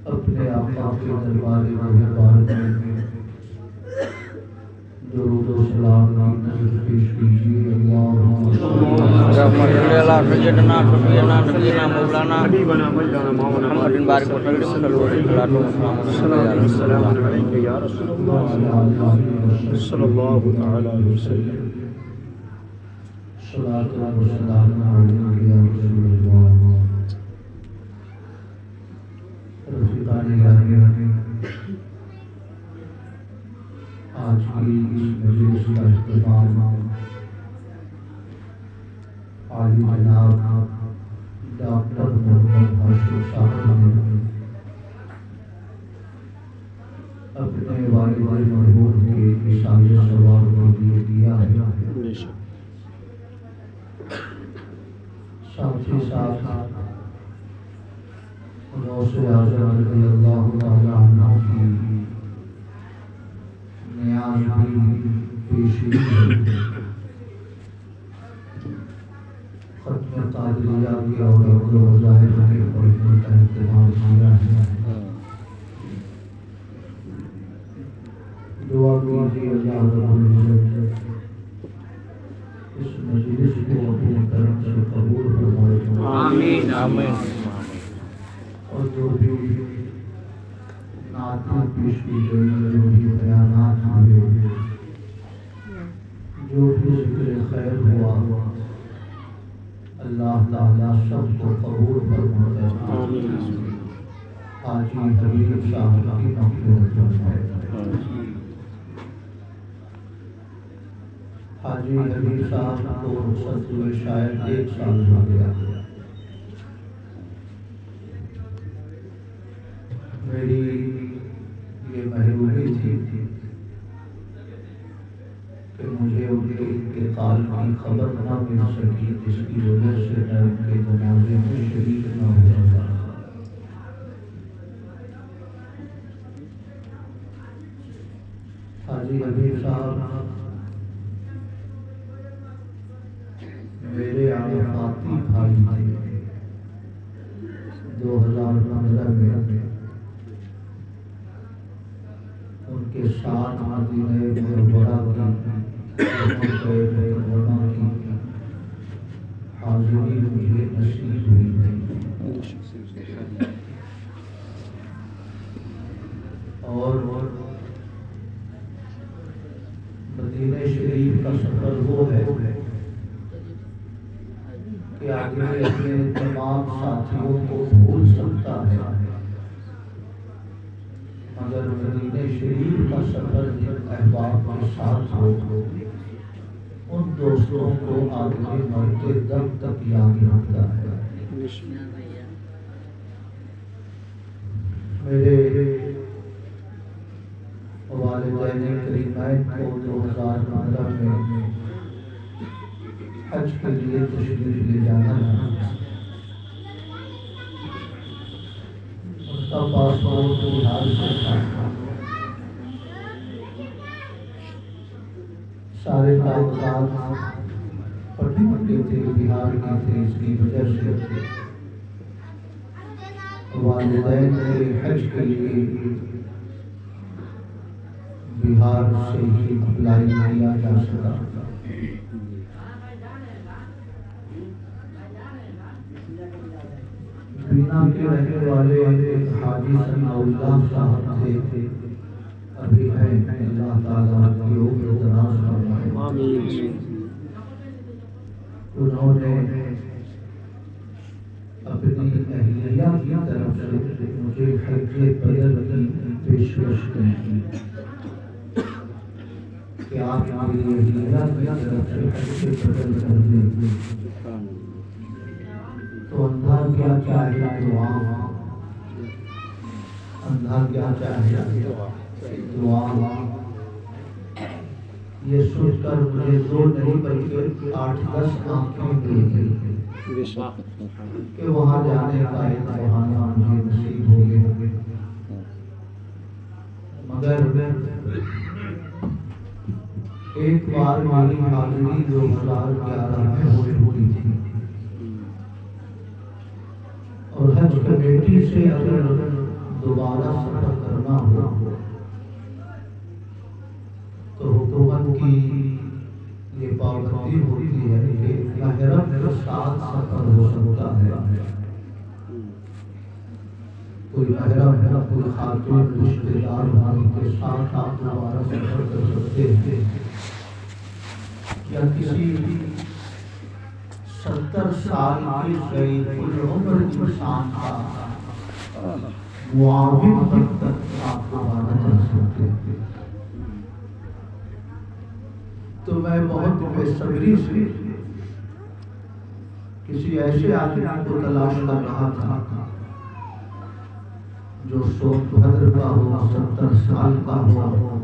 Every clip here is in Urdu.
اپنے آقا کے دربار مہربان میں درود و سلام کی نظر پیش کیجیے. اللہم صلی علی سیدنا نبینا مولانا محمد بارک وسلم السلام علیکم یا رسول اللہ صلی اللہ تعالی علیہ وسلم. صلاۃ و سلام علیک یا رسول اللہ. رفیقان گرامی، آج کی اس مجلس کا اہتمام عالی جناب ڈاکٹر محمد ہاشم صاحب نے اپنے والد مرحوم کے وصال ثواب کے لیے دیا ہے. ساتھ ہی ساتھ غوث اعظم رضی اللہ تعالی عنہ کی نیاز بھی پیشی ہے. ختم قادریہ کی اور ظاہر کے پڑھنے کا اہتمام کیا ہے. دعا کیجیے اللہ رب العزت اس مجلس کو اپنے کرم سے قبول فرمائے. آمین آمین. اور جو بھی نعتیں پیش کی گئی، جو بھی بیانات ہوئے، جو بھی ذکر خیر ہوا، اللہ تعالیٰ سب کو قبول فرمائے. حاجی حبیب صاحب کی مغفرت فرمائے. حاجی حبیب صاحب کو رخصت ہوئے شاید 1 سال ہو گیا. میری یہ محرومی تھی کہ مجھے ان کے انتقال کی خبر نہ مل سکی، جس کی وجہ سے میں ان کے جنازے میں شریک نہ ہو سکا. حاجی حبیب صاحب میرے علاقاتی بھائی تھے. 2015 میں ان کے ساتھ مدینہ منورہ کی حاضری مجھے نصیب ہوئی تھی. اور مدینہ شریف کا سفر وہ ہے کہ آدمی اپنے تمام ساتھیوں کو بھول سکتا ہے، مگر مدینہ شریف کا سفر جن احباب کے ساتھ ہو ان دوستوں کو آدمی مرتے دم تک یاد رکھتا ہے. میرے والدین کریمین کو 2015 میں حج کے لیے تشریف لے جانا ہے. ان کا پاسپورٹ بہار سے تھا، سارے کاغذات پٹے تھے، بہار کے تھے. اس کی وجہ سے والدین نے حج کے لیے بہار سے ہی اپلائی کیا جا سکا. بینا کے رہنے والے حاجی ثناء اللہ صاحب تھے، ابھی ہیں. اللہ تعالیٰ کی عمر دراز فرمائے. انہوں نے اپنی اہلیہ کی طرف سے مجھے حج بدر کی پیشکش کی کہ آپ میری اہلیہ کی طرف سے حج بدر کر دیں. تو اندھا کیا چاہے دعا، اندھا کیا چاہے دعا، یہ سن کر مجھے 2 نہیں بلکہ 8-10 آنکھیں مل گئی کہ وہاں جانے کا ایک بہانہ مجھے نصیب ہو گیا۔ مگر ایک بار میری حاضری 2011 میں ہوئی تھی، اور حج کمیٹی سے اگر دوبارہ سفر کرنا ہو تو حکومت کی یہ پابندی ہوتی ہے کہ محرم کے ساتھ سفر ہو سکتا ہے۔ کوئی محرم ہے، کوئی خاتون رشتہ دار والوں کے ساتھ آپ دوبارہ سفر کر سکتے ہیں، یا کسی 70 سال کی غیر العمر انسان کا معاون بن کر آپ دوبارہ جا سکتے ہیں۔ تو میں بہت بے صبری سے کسی ایسے آدمی کو تلاش کر رہا تھا جو سون بھدر کا ہو، 70 سال کا ہو،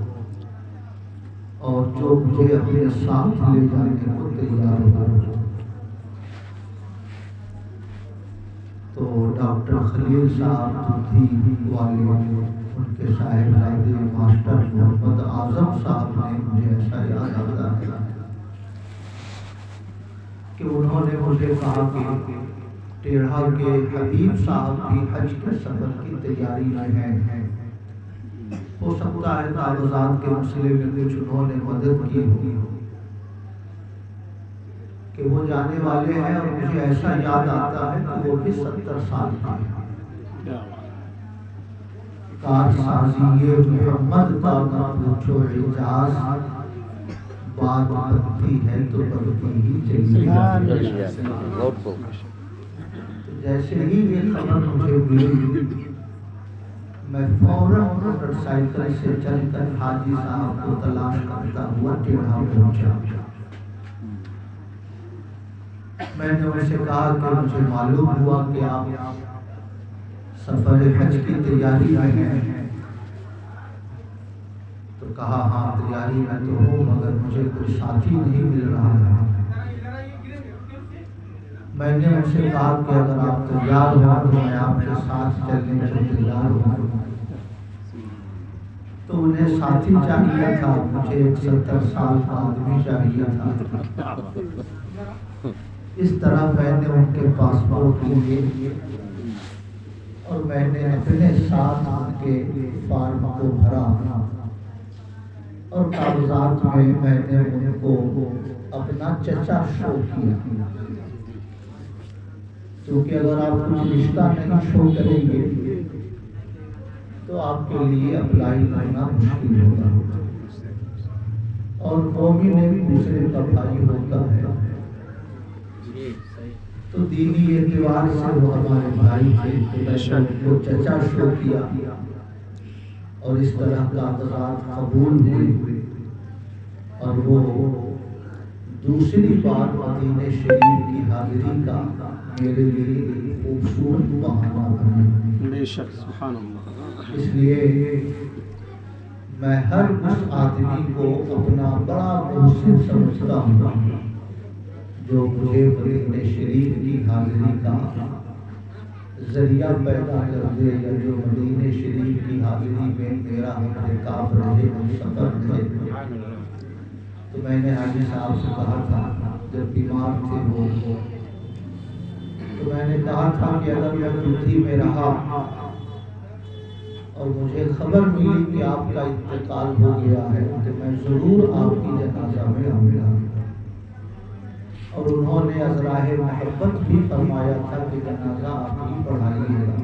اور جو مجھے اپنے ساتھ لے جانے کو تیار ہو۔ تو ڈاکٹر خلیل صاحب دودھی والے، ان کے صاحبزادے ماسٹر محمد اعظم صاحب نے مجھے ایسا یاد آتا ہے کہ انہوں نے مجھے کہا کہ ٹیڑھا کے حبیب صاحب بھی حج کے سفر کی تیاری میں ہیں، ہو سکتا ہے کاغذات کے مسئلے میں کچھ انہوں نے مدد کی ہوگی کہ وہ جانے والے ہیں۔ اور مجھے ایسا یاد آتا ہے کہ وہ بھی 70 سال کا ہے۔ کارسازی محمد کا نہ پوچھو اعجاز، بات بنتی ہے تو بنتی ہی چلی جاتی۔ جیسے ہی یہ خبر مجھے ملی، میں فوراً موٹر سائیکل سے چل کر حاجی صاحب کو تلاش کرتا ہوا ٹیڑھا پہنچا۔ میں نے ان سے کہا کہ مجھے معلوم ہوا کہ آپ سفر حج کی تیاری میں ہیں۔ تو کہا ہاں تیاری میں تو ہوں، مگر مجھے کوئی ساتھی نہیں مل رہا ہے۔ میں نے ان سے کہا کہ اگر آپ تیار ہوں تو میں آپ کے ساتھ چلنے کو تیار ہوں۔ تو انہیں ساتھی چاہیے تھا، مجھے ایک 70 سال کا آدمی چاہیے تھا۔ اس طرح میں نے ان کے پاسپورٹ لیے اور میں نے اپنے ساتھ ان کے فارم کو بھرا، اور کاغذات میں نے ان کو اپنا چچا شو کیا، کیونکہ اگر آپ کچھ رشتہ نہیں شو کریں گے تو آپ کے لیے اپلائی کرنا مشکل ہوگا، اور قومی نے دوسرے کا بھائی ہوتا ہے، تو دینی اعتبار سے وہ ہمارے بھائی تھے۔ وہ چچا شو کیا اور اس طرح کاغذات قبول ہوئے، اور وہ دوسری بار مدینہ شریف کی حاضری کا میرے لیے ایک خوبصورت بہانہ بنا۔ بے شک سبحان اللہ۔ اس لیے میں ہر اس آدمی کو اپنا بڑا محسن سمجھتا ہوں جو مجھے مدینہ شریف کی حاضری کا ذریعہ پیدا کر دے، یا جو مدینہ شریف کی حاضری میں میرا احتکاب رہے، سفر رہے۔ تو میں نے حاجی صاحب سے کہا تھا جب بیمار تھے وہ، تو میں نے کہا تھا کہ اگر میں دودھی میں رہا اور مجھے خبر ملی کہ آپ کا انتقال ہو گیا ہے تو میں ضرور آپ کی جنازہ میں آؤں گا۔ اور انہوں نے ازراہ محبت بھی فرمایا تھا کہ جنازہ آپ ہی پڑھائیے گا،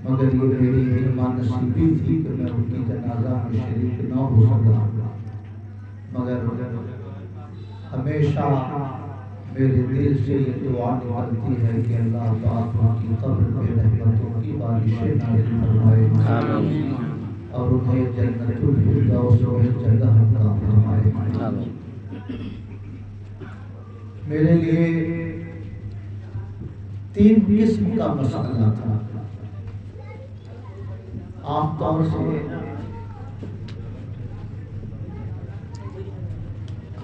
مگر یہ میری علم نصیبی تھی کہ میں ان کی جنازہ میں شریک نہ ہو سکا۔ مگر ہمیشہ میرے دل سے یہ دعا نکلتی ہے کہ اللہ پاک ان کی قبر میں رحمتوں کی بارشیں نازل فرمائے اور انہیں جنت الفردوس میں جگہ عطا فرمائے۔ میرے لیے 3 قسم کا مسئلہ تھا۔ عام طور سے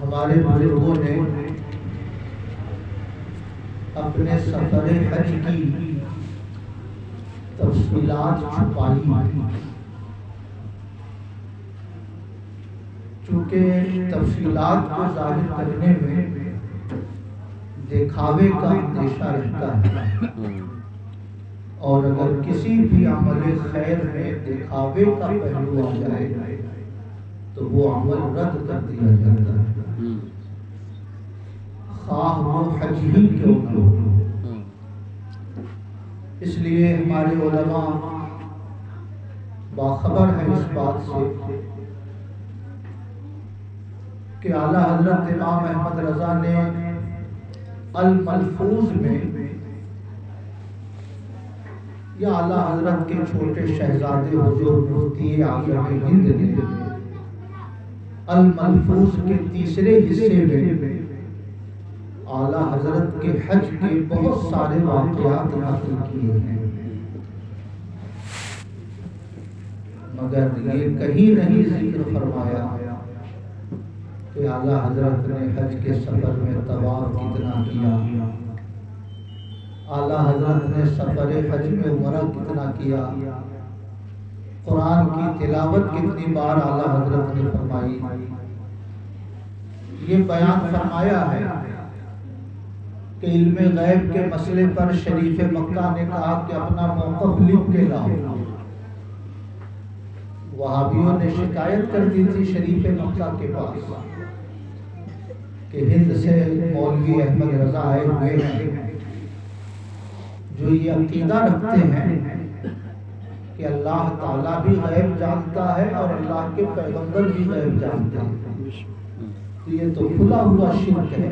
ہمارے بزرگوں نے اپنے سفر حج کی تفصیلات چھپائی، چونکہ تفصیلات کو ظاہر کرنے میں دکھاوے کا اندیشہ رہتا ہے، اور اگر کسی بھی عمل خیر میں دکھاوے کا پہلو آ جائے تو وہ عمل رد کر دیا جاتا ہے، خواہ وہ حج ہی کیوں نہ ہو۔ اس لیے ہمارے علماء باخبر ہیں اس بات سے کہ اعلیٰ حضرت امام احمد رضا نے الملفوظ میں، یا اعلیٰ حضرت کے چھوٹے شہزادے حضور مفتی اعظم ہند نے الملفوظ کے تیسرے حصے میں اعلیٰ حضرت کے حج کے بہت سارے واقعات نقل کیے ہیں، مگر یہ کہیں نہیں ذکر فرمایا کہ اعلیٰ حضرت نے حج کے سفر میں طواف کتنا کیا، اعلیٰ حضرت نے سفر حج میں عمرہ کتنا کیا، قرآن کی تلاوت کتنی بار اعلیٰ حضرت نے فرمائی۔ یہ بیان فرمایا ہے کہ علم غیب کے مسئلے پر شریف مکہ نے کہا کہ اپنا موقف لکھ کے لاؤ۔ وہابیوں نے شکایت کر دی تھی شریف مکہ کے پاس کہ ہند سے مولوی احمد رضا آئے ہوئے ہیں جو یہ عقیدہ رکھتے ہیں کہ اللہ تعالیٰ بھی غیب جانتا ہے اور اللہ کے پیغمبر بھی غیب جانتے ہیں، تو یہ تو کھلا ہوا شرک ہے۔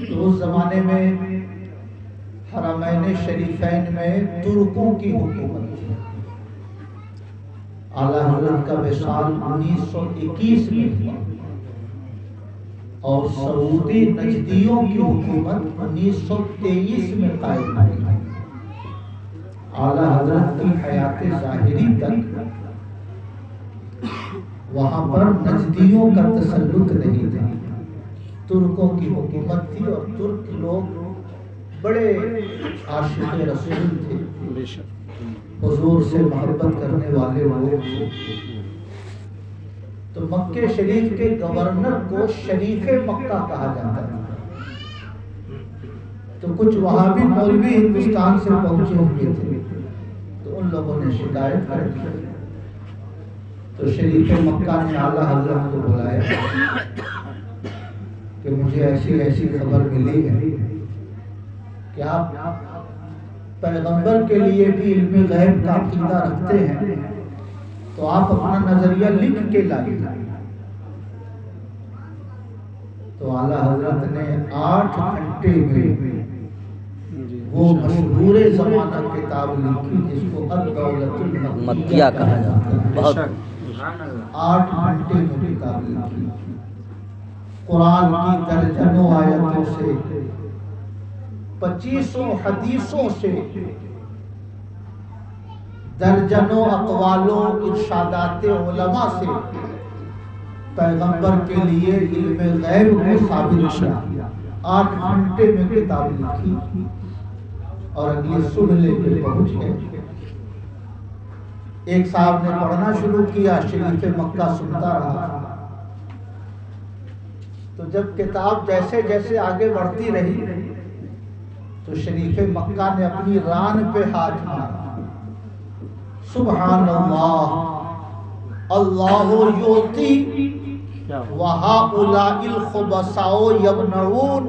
تو اس زمانے میں حرمین شریفین میں ترکوں کی حکومت تھی۔ اعلیٰ حضرت کا وصال 1921 میں ہوا اور سعودی نجدیوں کی حکومت 1923 میں قائم ہوئی۔ اعلیٰ حضرت کی حیات ظاہری تک وہاں پر نجدیوں کا تسلط نہیں تھا، ترکوں کی حکومت تھی، اور ترک لوگ بڑے عاشق رسول تھے، حضور سے محبت کرنے والے لوگ تھے۔ تو مکہ شریف کے گورنر کو شریف مکہ کہا جاتا ہے۔ تو کچھ وہابی مولوی ہندوستان سے پہنچے ہوئے تھے، تو ان لوگوں نے شکایت کر دی، تو شریف مکہ نے اعلیٰ حضرت کو بلایا کہ مجھے ایسی خبر ملی ہے کہ آپ پیغمبر کے لیے بھی علم غیب کا عقیدہ رکھتے ہیں، تو آپ اپنا نظریہ لکھ کے لائیے۔ تو اعلیٰ حضرت نے 8 گھنٹے میں وہ مشہور زمانہ کتاب لکھی جس کو الدولۃ المکیہ کہا جاتا ہے۔ 8 گھنٹے میں کتاب لکھی، قرآن کی درجنوں آیتوں سے، 25 حدیثوں سے، درجنوں اقوالوں ارشادات علماء سے پیغمبر کے لیے علم غیب کو ثابت کیا۔ 8 گھنٹے میں کتاب لکھی اور اگلی صبح لے کے پہنچ گئے۔ ایک صاحب نے پڑھنا شروع کیا، شریف مکہ سنتا رہا۔ تو جب کتاب جیسے جیسے آگے بڑھتی رہی تو شریف مکہ نے اپنی ران پہ ہاتھ مارا، سبحان اللہ، اللہ یوتی وہؤلاء الخبثاء یمنعون،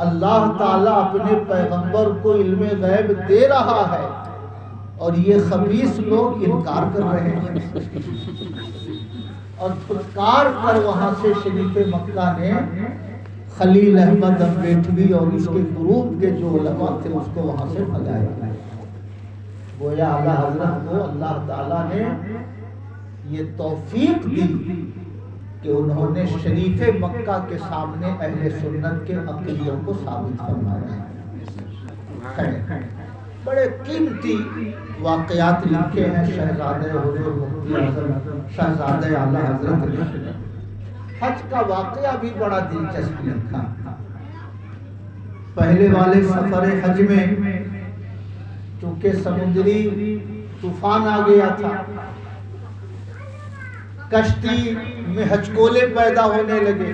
اللہ تعالیٰ اپنے پیغمبر کو علم غیب دے رہا ہے اور یہ خبیث لوگ انکار کر رہے ہیں۔ اور پھٹکار کر وہاں سے شریف مکہ نے خلیل احمد امبیٹوی اور اس کے گروپ کے جو علماء تھے اس کو وہاں سے بھگایا۔ گویا اعلیٰ حضرت کو اللہ تعالیٰ نے یہ توفیق دی کہ انہوں نے شریف مکہ کے سامنے اہل سنت کے عقیدوں کو ثابت فرمایا ہے۔ بڑے قیمتی واقعات لکھے ہیں شہزادہ حضور مفتی اعظم شہزادہ اعلیٰ حضرت نے۔ حج کا واقعہ بھی بڑا دلچسپ لکھا۔ پہلے والے سفر حج میں چونکہ سمندری طوفان آ گیا تھا، کشتی میں ہچکولے پیدا ہونے لگے،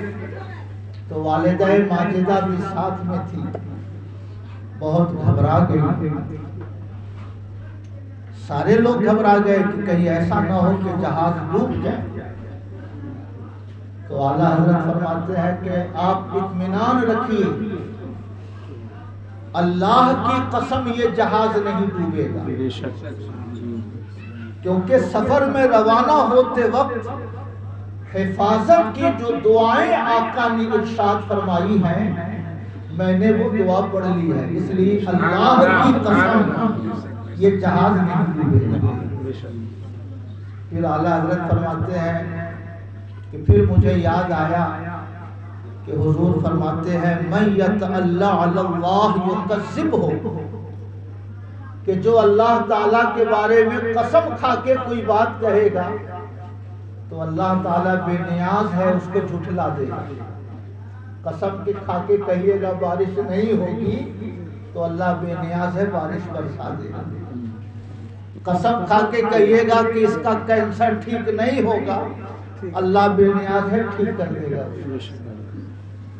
تو والدہ ماجدہ بھی ساتھ میں تھی، بہت گھبرا گئی۔ سارے لوگ گھبرا گئے کہ کہیں ایسا نہ ہو کہ جہاز ڈوب جائے۔ تو اعلیٰ حضرت فرماتے ہیں کہ آپ اطمینان رکھیے، اللہ کی قسم یہ جہاز نہیں ڈوبے گا، کیونکہ سفر میں روانہ ہوتے وقت حفاظت کی جو دعائیں آقا نے ارشاد فرمائی ہیں، میں نے وہ دعا پڑھ لی ہے، اس لیے اللہ کی قسم یہ جہاز نہیں ڈوبے گا۔ پھر اعلیٰ حضرت فرماتے ہیں کہ پھر مجھے یاد آیا کہ حضور فرماتے ہیں من یتعلی علی اللہ یکذبہ، کہ جو اللہ تعالیٰ کے بارے میں قسم کھا کے کوئی بات کہے گا تو اللہ تعالیٰ بے نیاز ہے اس کو جھٹلا دے گا۔ قسم کے کھا کے کہیے گا بارش نہیں ہوگی تو اللہ بے نیاز ہے بارش برسا دے گا۔ قسم کھا کے کہیے گا کہ اس کا کینسر ٹھیک نہیں ہوگا، اللہ بے نیاز ہے ٹھیک کر دے گا۔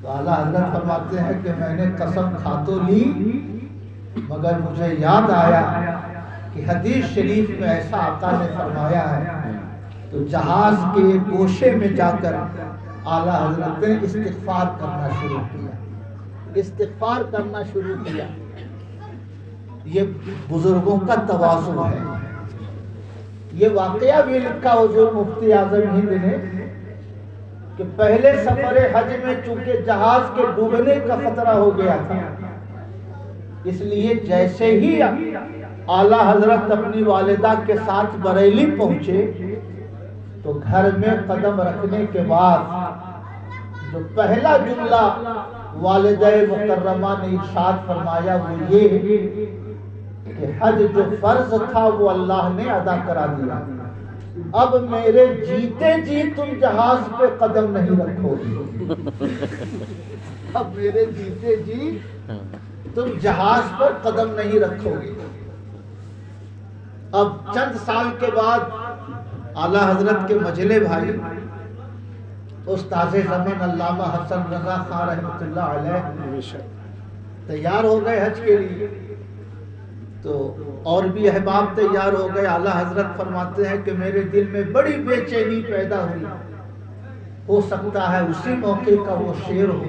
تو اعلیٰ حضرت فرماتے ہیں کہ میں نے قسم کھا تو لی، مگر مجھے یاد آیا کہ حدیث شریف میں ایسا آقا نے فرمایا ہے، تو جہاز کے گوشے میں جا کر اعلیٰ حضرت نے استغفار کرنا شروع کیا، استغفار کرنا شروع کیا۔ یہ بزرگوں کا تواضع ہے۔ یہ واقعہ بھی لکھا حضور مفتی اعظم ہند نے کہ پہلے سفر حج میں چونکہ جہاز کے ڈوبنے کا خطرہ ہو گیا تھا، اس لیے جیسے ہی اعلیٰ حضرت اپنی والدہ کے ساتھ بریلی پہنچے تو گھر میں قدم رکھنے کے بعد جو پہلا جملہ والدہ مکرمہ نے ارشاد فرمایا وہ یہ کہ حج جو فرض تھا وہ اللہ نے ادا کرا دیا، اب میرے جیتے جی تم جہاز پہ قدم نہیں رکھو گے، اب میرے جیتے جی تم جہاز پر قدم نہیں رکھو گے۔ اب چند سال کے بعد اعلیٰ حضرت کے مجلے بھائی استاذ زمن علامہ حسن رضا خان رحمۃ اللہ علیہ تیار ہو گئے حج کے لیے، تو اور بھی احباب تیار ہو گئے۔ اعلیٰ حضرت فرماتے ہیں کہ میرے دل میں بڑی بے چینی پیدا ہوئی، ہو سکتا ہے اسی موقع کا وہ شعر ہو،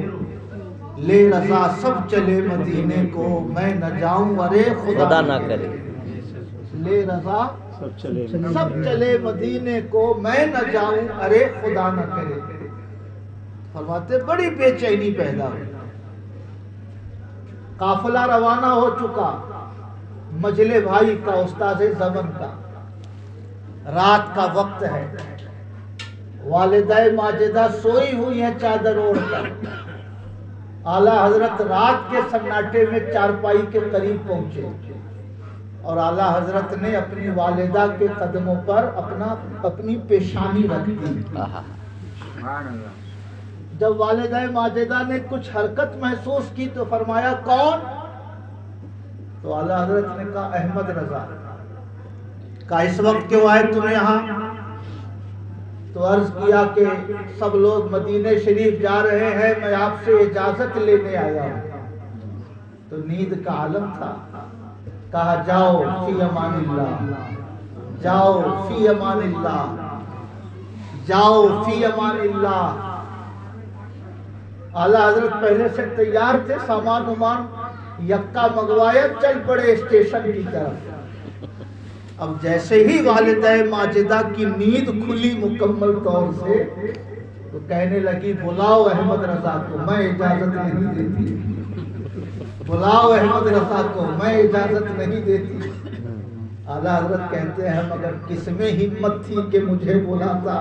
لے رضا سب چلے مدینے کو میں نہ جاؤں ارے خدا نہ کرے، لے رضا سب چلے مدینے کو میں نہ جاؤں ارے خدا نہ کرے۔ فرماتے بڑی بے چینی پیدا ہوئی۔ قافلہ روانہ ہو چکا مجلے بھائی کا، استاذ زمن کا، رات کا وقت ہے، والدہ ماجدہ سوئی ہوئی ہیں چادر اوڑھ کر، اعلیٰ حضرت رات کے سناٹے میں چارپائی کے قریب پہنچے اور اعلیٰ حضرت نے اپنی والدہ کے قدموں پر اپنی پیشانی رکھ دی۔ جب والدہ ماجدہ نے کچھ حرکت محسوس کی تو فرمایا کون؟ تو اعلیٰ حضرت نے کہا احمد رضا۔ کہا اس وقت کیوں آئے تم یہاں؟ تو عرض کیا کہ سب لوگ مدینہ شریف جا رہے ہیں، میں آپ سے اجازت لینے آیا ہوں۔ تو نیند کا عالم تھا۔ کہا جاؤ فی امان اللہ، جاؤ فی امان اللہ، جاؤ فی امان اللہ۔ اعلیٰ حضرت پہلے سے تیار تھے، سامان ومان یکا منگوایا، چل پڑے اسٹیشن کی طرف۔ اب جیسے ہی والدہ ماجدہ کی نیند کھلی مکمل طور سے تو کہنے لگی بلاؤ احمد رضا کو، میں اجازت نہیں دیتی، بلاؤ احمد رضا کو، میں اجازت نہیں دیتی۔ اعلیٰ حضرت کہتے ہیں مگر کس میں ہمت تھی کہ مجھے بلاتا،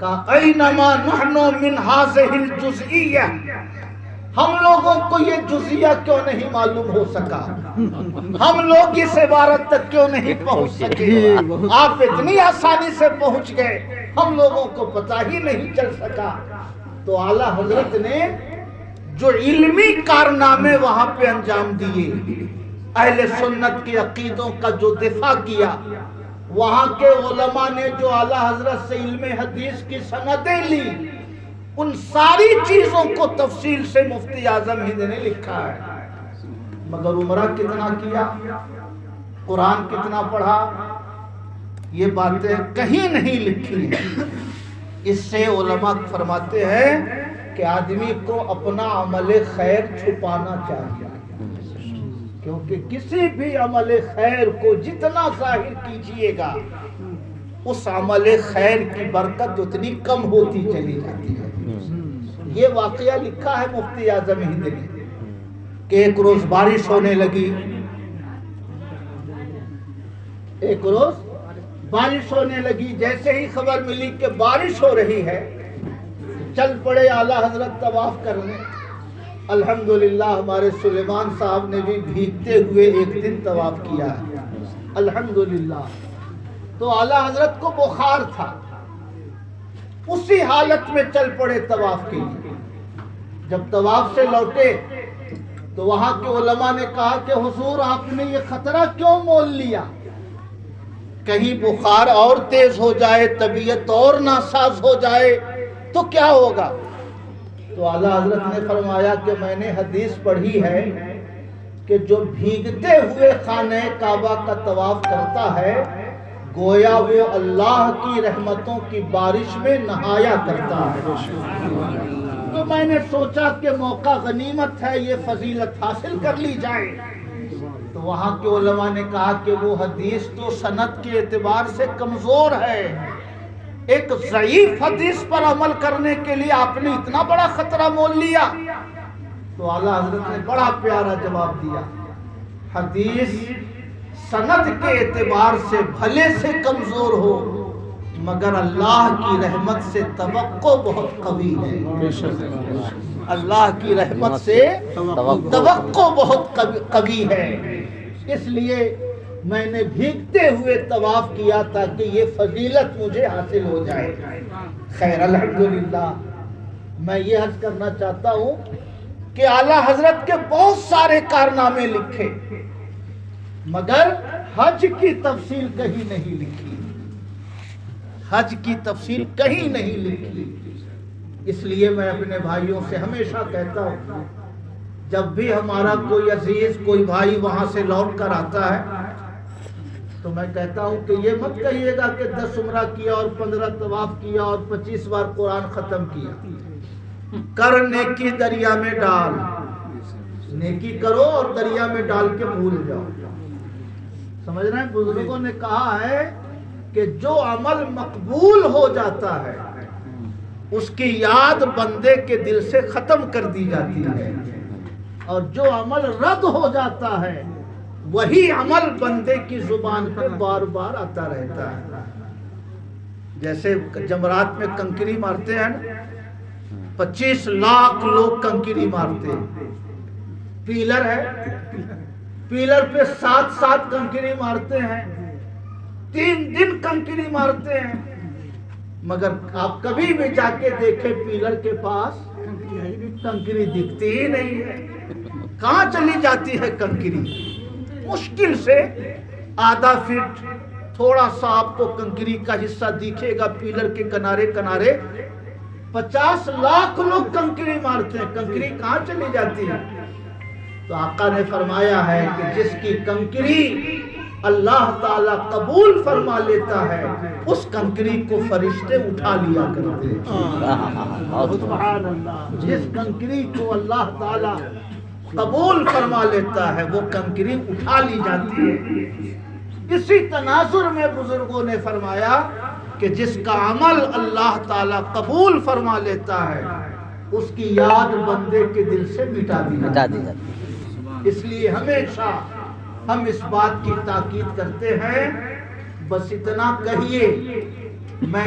کہا اینما نحن من هذه الجزئیہ، ہم لوگوں کو یہ جزیہ کیوں نہیں معلوم ہو سکا، ہم لوگ اس عبارت تک کیوں نہیں پہنچ سکے، آپ اتنی آسانی سے پہنچ گئے، ہم لوگوں کو پتہ ہی نہیں چل سکا۔ تو اعلیٰ حضرت نے جو علمی کارنامے وہاں پہ انجام دیے، اہل سنت کے عقیدوں کا جو دفاع کیا، وہاں کے علماء نے جو اعلیٰ حضرت سے علم حدیث کی سندیں لی، ان ساری چیزوں کو تفصیل سے مفتی اعظم ہند نے لکھا ہے۔ مگر عمرہ کتنا کیا، قرآن کتنا پڑھا، یہ باتیں کہیں نہیں لکھی ہیں۔ اس سے علماء فرماتے ہیں کہ آدمی کو اپنا عمل خیر چھپانا چاہیے، کیونکہ کسی بھی عمل خیر کو جتنا ظاہر کیجئے گا، اس عمل خیر کی برکت اتنی کم ہوتی چلی جاتی ہے۔ یہ واقعہ لکھا ہے مفتی اعظم ہند نے کہ ایک روز بارش ہونے لگی، ایک روز بارش ہونے لگی، جیسے ہی خبر ملی کہ بارش ہو رہی ہے، چل پڑے اعلیٰ حضرت طواف کرنے۔ الحمدللہ ہمارے سلیمان صاحب نے بھی بھیگتے ہوئے ایک دن طواف کیا ہے، الحمدللہ۔ تو اعلیٰ حضرت کو بخار تھا، اسی حالت میں چل پڑے طواف کے لیے۔ جب طواف سے لوٹے تو وہاں کے علماء نے کہا کہ حضور آپ نے یہ خطرہ کیوں مول لیا، کہیں بخار اور تیز ہو جائے، طبیعت اور ناساز ہو جائے تو کیا ہوگا؟ تو اعلیٰ حضرت نے فرمایا کہ میں نے حدیث پڑھی ہے کہ جو بھیگتے ہوئے خانہ کعبہ کا طواف کرتا ہے، گویا وہ اللہ کی رحمتوں کی بارش میں نہایا کرتا ہے۔ تو میں نے سوچا کہ موقع غنیمت ہے، یہ فضیلت حاصل کر لی جائے۔ تو وہاں کے علماء نے کہا کہ وہ حدیث تو سند کے اعتبار سے کمزور ہے، ایک ضعیف حدیث پر عمل کرنے کے لیے آپ نے اتنا بڑا خطرہ مول لیا۔ تو اعلیٰ حضرت نے بڑا پیارا جواب دیا، حدیث سند کے اعتبار سے بھلے سے کمزور ہو، مگر اللہ کی رحمت سے توقع بہت قوی ہے۔ اللہ کی رحمت سے توقع بہت قوی ہے، اس لیے میں نے بھیگتے ہوئے طواف کیا تاکہ یہ فضیلت مجھے حاصل ہو جائے۔ خیر الحمدللہ، میں یہ عرض کرنا چاہتا ہوں کہ اعلیٰ حضرت کے بہت سارے کارنامے لکھے، مگر حج کی تفصیل کہیں نہیں لکھی، حج کی تفصیل کہیں نہیں لکھی۔ اس لیے میں اپنے بھائیوں سے ہمیشہ کہتا ہوں، جب بھی ہمارا کوئی عزیز، کوئی بھائی وہاں سے لوٹ کر آتا ہے تو میں کہتا ہوں کہ یہ مت کہیے گا کہ 10 عمرہ کیا اور 15 طواف کیا اور 25 بار قرآن ختم کیا۔ کر نیکی دریا میں ڈال، نیکی کرو اور دریا میں ڈال کے بھول جاؤ۔ سمجھ رہے ہیں؟ بزرگوں نے کہا ہے کہ جو عمل مقبول ہو جاتا ہے اس کی یاد بندے کے دل سے ختم کر دی جاتی ہے، اور جو عمل رد ہو جاتا ہے وہی عمل بندے کی زبان پہ بار بار آتا رہتا ہے۔ جیسے جمرات میں کنکری مارتے ہیں، 25 لاکھ لوگ کنکری مارتے ہیں، پیلر ہے، پیلر پہ 7 کنکری مارتے ہیں، 3 دن کنکری مارتے ہیں، مگر آپ کبھی بھی جا کے دیکھیں پیلر کے پاس کنکری دکھتی ہی نہیں ہے۔ کہاں چلی جاتی ہے کنکری؟ مشکل سے آدھا فٹ تھوڑا سا آپ کو کنکری کا حصہ دکھے گا پیلر کے کنارے کنارے۔ 50 لاکھ لوگ کنکری مارتے ہیں، کنکری کہاں چلی جاتی ہے؟ تو آقا نے فرمایا ہے کہ جس کی کنکری اللہ تعالیٰ قبول فرما لیتا ہے اس کنکری کو فرشتے اٹھا لیا کرتے ہیں۔ سبحان اللہ، جس کنکری کو اللہ تعالیٰ قبول فرما لیتا ہے وہ کنکری اٹھا لی جاتی ہے۔ اسی تناظر میں بزرگوں نے فرمایا کہ جس کا عمل اللہ تعالیٰ قبول فرما لیتا ہے اس کی یاد بندے کے دل سے مٹا دی جاتی ہے۔ اس لیے ہمیشہ ہم اس بات کی تاکید کرتے ہیں، بس اتنا کہیے میں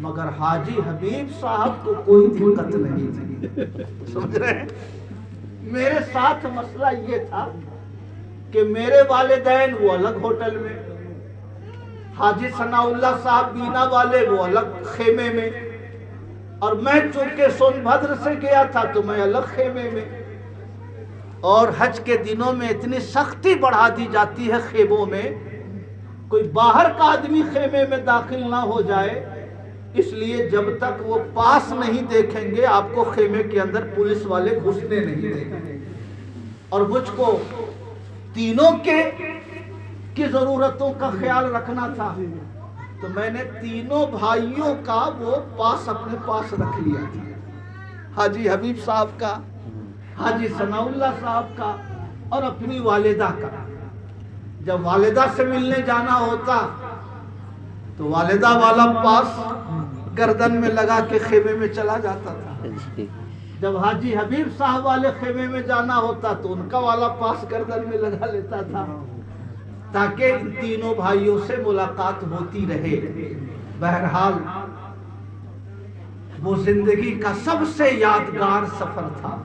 مگر حاجی حبیب صاحب کو کوئی دقت نہیں تھی. سمجھ رہے ہیں؟ میرے ساتھ مسئلہ یہ تھا کہ میرے والدین وہ الگ ہوٹل میں، حاجی ثناء اللہ صاحب بینا والے وہ الگ خیمے میں، اور میں چونکہ سون بھدر سے گیا تھا تو میں الگ خیمے میں. اور حج کے دنوں میں اتنی سختی بڑھا دی جاتی ہے خیموں میں، کوئی باہر کا آدمی خیمے میں داخل نہ ہو جائے، اس لیے جب تک وہ پاس نہیں دیکھیں گے آپ کو خیمے کے اندر پولیس والے گھسنے نہیں دیں گے. اور مجھ کو تینوں کی ضرورتوں کا خیال رکھنا تھا، تو میں نے تینوں بھائیوں کا وہ پاس اپنے پاس رکھ لیا تھا. حاجی حبیب صاحب کا، حاجی ثناء اللہ صاحب کا، اور اپنی والدہ کا. جب والدہ سے ملنے جانا ہوتا تو والدہ والا پاس گردن میں لگا کے خیمے میں چلا جاتا تھا. جب حاجی حبیب صاحب والے خیمے میں جانا ہوتا تو ان کا والا پاس گردن میں لگا لیتا تھا، تاکہ ان تینوں بھائیوں سے ملاقات ہوتی رہے. بہرحال وہ زندگی کا سب سے یادگار سفر تھا،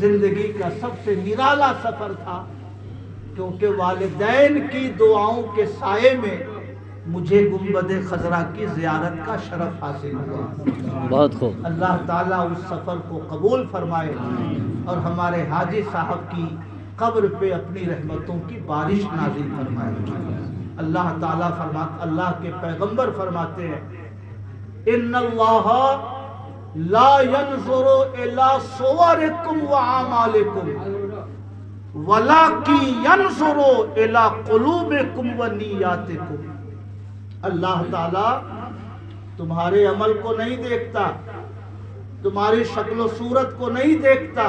زندگی کا سب سے نرالا سفر تھا، کیونکہ والدین کی دعاؤں کے سائے میں مجھے گنبد خضرا کی زیارت کا شرف حاصل ہوا. بہت خوب. اللہ تعالیٰ اس سفر کو قبول فرمائے اور ہمارے حاجی صاحب کی قبر پہ اپنی رحمتوں کی بارش نازل فرمائے. اللہ تعالیٰ اللہ کے پیغمبر فرماتے ہیں ان اللہ لا ينظر الى صورکم واعمالکم ولکن ينظر الى قلوبکم ونیاتکم. اللہ تعالیٰ تمہارے عمل کو نہیں دیکھتا، تمہاری شکل و صورت کو نہیں دیکھتا،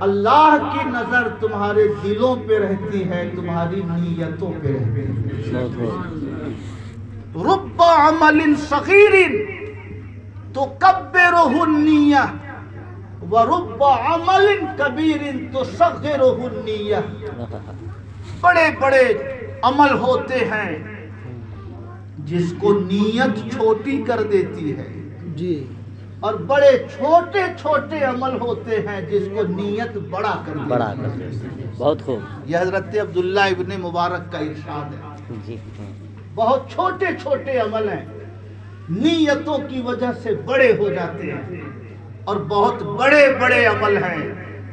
اللہ کی نظر تمہارے دلوں پہ رہتی ہے، تمہاری نیتوں پہ رہتی ہے. رب عمل صغیر تکبرہ النیہ ورب عمل کبیر تصغرہ النیہ. بڑے بڑے عمل ہوتے ہیں جس کو نیت چھوٹی کر دیتی ہے جی، اور بڑے چھوٹے چھوٹے عمل ہوتے ہیں جس کو نیت بڑا کر دیتی ہے. بہت خوب. یہ حضرت عبداللہ ابن مبارک کا ارشاد ہے جی. بہت چھوٹے چھوٹے عمل ہیں نیتوں کی وجہ سے بڑے ہو جاتے ہیں، اور بہت بڑے بڑے عمل ہیں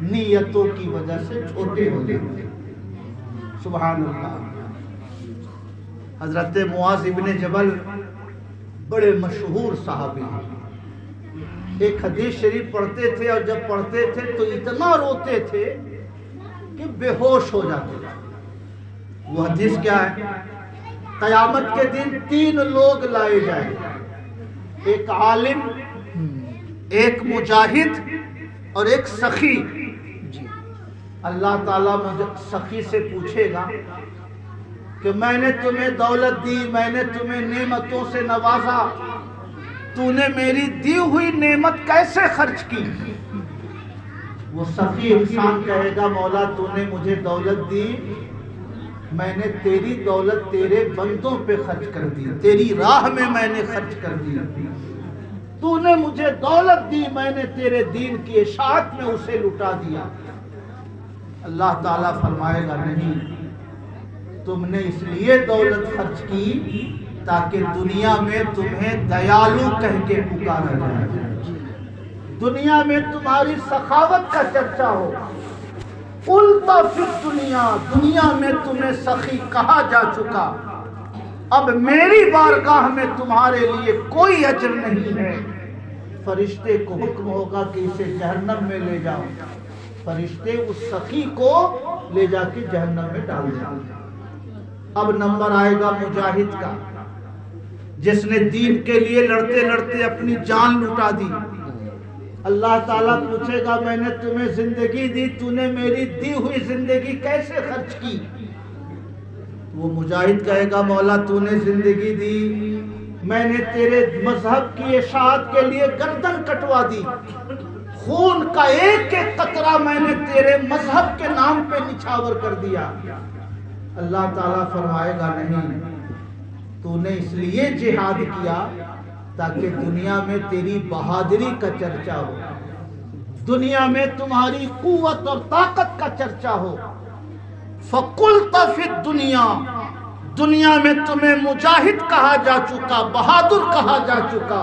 نیتوں کی وجہ سے چھوٹے ہو جاتے ہیں. سبحان اللہ. حضرت معاذ ابن جبل بڑے مشہور صحابی ہیں. ایک حدیث شریف پڑھتے تھے، اور جب پڑھتے تھے تو اتنا روتے تھے کہ بے ہوش ہو جاتے تھے. وہ حدیث کیا ہے؟ قیامت کے دن 3 لوگ لائے جائیں، ایک عالم، ایک مجاہد اور ایک سخی. اللہ تعالیٰ سخی سے پوچھے گا کہ میں نے تمہیں دولت دی، میں نے تمہیں نعمتوں سے نوازا، تو نے میری دی ہوئی نعمت کیسے خرچ کی؟ وہ سخی انسان کہے گا مولا تو نے مجھے دولت دی، میں نے تیری دولت تیرے بندوں پہ خرچ کر دی، تیری راہ میں نے خرچ کر دی. تو نے مجھے دولت دی، میں نے تیرے دین کی اشاعت میں اسے لٹا دیا. اللہ تعالیٰ فرمائے گا نہیں، تم نے اس لیے دولت خرچ کی تاکہ دنیا میں تمہیں دیالو کہہ کے پکارا جائے، دنیا میں تمہاری سخاوت کا چرچا ہو. التا فی دنیا، دنیا میں تمہیں سخی کہا جا چکا، اب میری بارگاہ میں تمہارے لیے کوئی اجر نہیں ہے. فرشتے کو حکم ہوگا کہ اسے جہنم میں لے جاؤ. فرشتے اس سخی کو لے جا کے جہنم میں ڈال دیں. اب نمبر آئے گا مجاہد کا، جس نے دین کے لیے لڑتے لڑتے اپنی جان لٹا دی. اللہ تعالیٰ پوچھے گا میں نے تمہیں زندگی دی، تو نے میری دی ہوئی زندگی کیسے خرچ کی؟ وہ مجاہد کہے گا مولا تو نے زندگی دی، میں نے تیرے مذہب کی اشاعت کے لیے گردن کٹوا دی، خون کا ایک ایک قطرہ میں نے تیرے مذہب کے نام پہ نچھاور کر دیا. اللہ تعالیٰ فرمائے گا نہیں، تو نے اس لیے جہاد کیا تاکہ دنیا میں تیری بہادری کا چرچا ہو، دنیا میں تمہاری قوت اور طاقت کا چرچا ہو۔ فَقُلْتَ فِي الدُّنْيَا، دنیا میں تمہیں مجاہد کہا جا چکا، بہادر کہا جا چکا،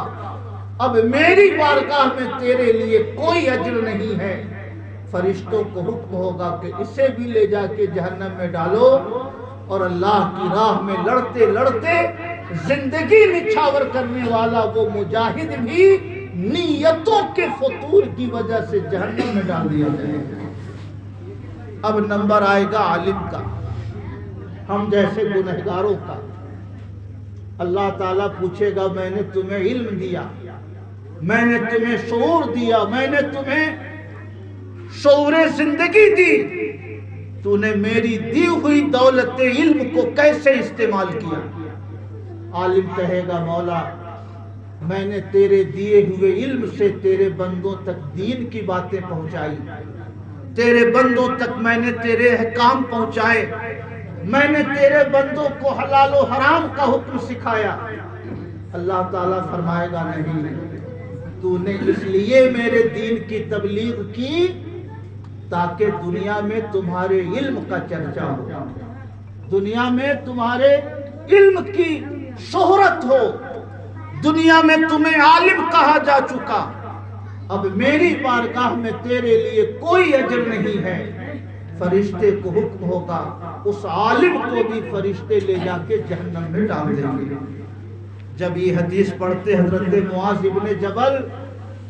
اب میری بارگاہ میں تیرے لیے کوئی اجر نہیں ہے۔ فرشتوں کو حکم ہوگا کہ اسے بھی لے جا کے جہنم میں ڈالو، اور اللہ کی راہ میں لڑتے لڑتے زندگی نچھاور کرنے والا وہ مجاہد بھی نیتوں کے فطور کی وجہ سے جہنم میں ڈال دیا جائے گا۔ اب نمبر آئے گا عالم کا، ہم جیسے گنہگاروں کا۔ اللہ تعالیٰ پوچھے گا میں نے تمہیں علم دیا، میں نے تمہیں شعور دیا، میں نے تمہیں شعور زندگی دی، تو نے میری دی ہوئی دولت علم کو کیسے استعمال کیا؟ عالم کہے گا مولا میں نے تیرے دیے ہوئے علم سے تیرے بندوں تک دین کی باتیں پہنچائی، تیرے بندوں تک میں نے تیرے احکام پہنچائے، میں نے تیرے بندوں کو حلال و حرام کا حکم سکھایا۔ اللہ تعالیٰ فرمائے گا نہیں، تو نے اس لیے میرے دین کی تبلیغ کی تاکہ دنیا میں تمہارے علم کا چرچا ہو، دنیا میں تمہارے علم کی شہرت ہو، دنیا میں تمہیں عالم کہا جا چکا، اب میری بارگاہ میں تیرے لیے کوئی اجر نہیں ہے۔ فرشتے کو حکم ہوگا اس عالم کو بھی فرشتے لے جا کے جہنم میں ڈال دیں گے۔ جب یہ حدیث پڑھتے حضرت معاذ ابن جبل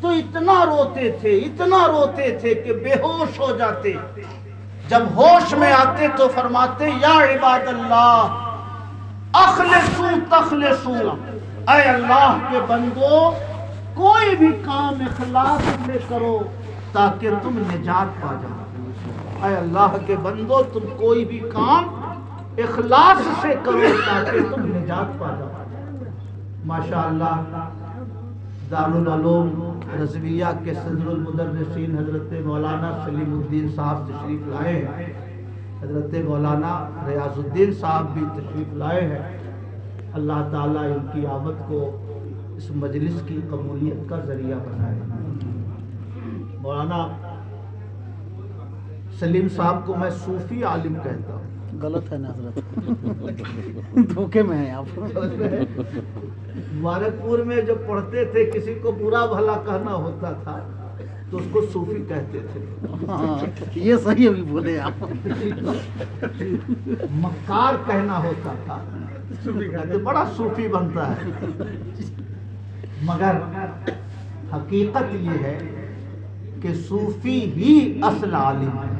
تو اتنا روتے تھے کہ بے ہوش ہو جاتے۔ جب ہوش میں آتے تو فرماتے یا عباد اللہ اخلصوا تخلصوا، اے اللہ کے بندو کوئی بھی کام اخلاص سے کرو تاکہ تم نجات پا جاؤ۔ اے اللہ کے بندو تم کوئی بھی کام اخلاص سے کرو تاکہ تم نجات پا جاؤ۔ ماشاءاللہ دارالعلوم رضویہ کے صدر المدرسین حضرت مولانا سلیم الدین صاحب تشریف لائے ہیں، حضرت مولانا ریاض الدین صاحب بھی تشریف لائے ہیں۔ اللہ تعالیٰ ان کی آمد کو اس مجلس کی قبولیت کا ذریعہ بنائے۔ مولانا سلیم صاحب کو میں صوفی عالم کہتا ہوں۔ غلط ہے نا حضرت، دھوکے میں ہیں آپ۔ مبارکپور میں جو پڑھتے تھے کسی کو برا بھلا کہنا ہوتا تھا تو اس کو صوفی کہتے تھے۔ ہاں یہ صحیح ابھی بولے آپ۔ مکار کہنا ہوتا تھا، کہتے بڑا صوفی بنتا ہے۔ مگر حقیقت یہ ہے کہ صوفی ہی اصل عالم ہے،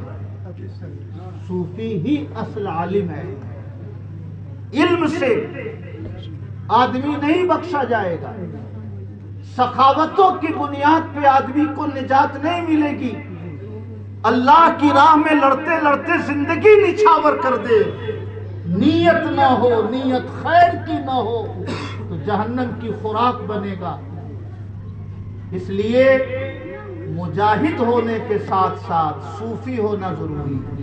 صوفی ہی اصل عالم ہے۔ علم سے آدمی نہیں بخشا جائے گا، سخاوتوں کی بنیاد پہ آدمی کو نجات نہیں ملے گی۔ اللہ کی راہ میں لڑتے لڑتے زندگی نچھاور کر دے، نیت نہ ہو، نیت خیر کی نہ ہو تو جہنم کی خوراک بنے گا۔ اس لیے مجاہد ہونے کے ساتھ ساتھ صوفی ہونا ضروری ہے،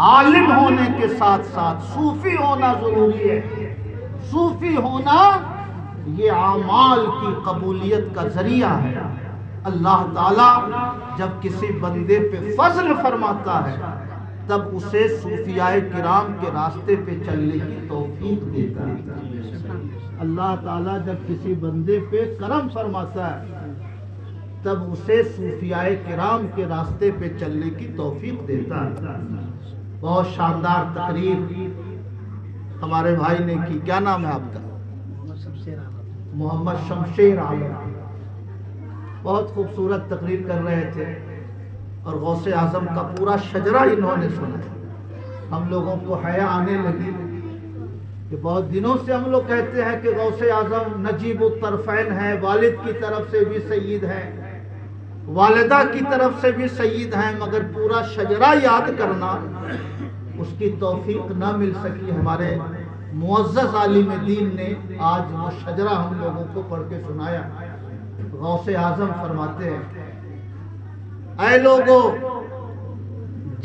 عالم ہونے کے ساتھ ساتھ صوفی ہونا ضروری ہے۔ صوفی ہونا یہ اعمال کی قبولیت کا ذریعہ ہے۔ اللہ تعالیٰ جب کسی بندے پہ فضل فرماتا ہے تب اسے صوفیاء کرام کے راستے پہ چلنے کی توفیق دیتا ہے۔ اللہ تعالیٰ جب کسی بندے پہ کرم فرماتا ہے تب اسے صوفیاء کرام کے راستے پہ چلنے کی توفیق دیتا ہے۔ بہت شاندار تقریر ہمارے بھائی نے کی، کیا نام ہے آپ کا؟ محمد شمشیر عالم۔ بہت خوبصورت تقریر کر رہے تھے اور غوث اعظم کا پورا شجرہ انہوں نے سنا۔ ہم لوگوں کو حیا آنے لگی کہ بہت دنوں سے ہم لوگ کہتے ہیں کہ غوث اعظم نجیب الطرفین ہے، والد کی طرف سے بھی سید ہے، والدہ کی طرف سے بھی سید ہیں، مگر پورا شجرہ یاد کرنا اس کی توفیق نہ مل سکی۔ ہمارے معزز عالم دین نے آج وہ شجرہ ہم لوگوں کو پڑھ کے سنایا۔ غوث اعظم فرماتے ہیں اے لوگو،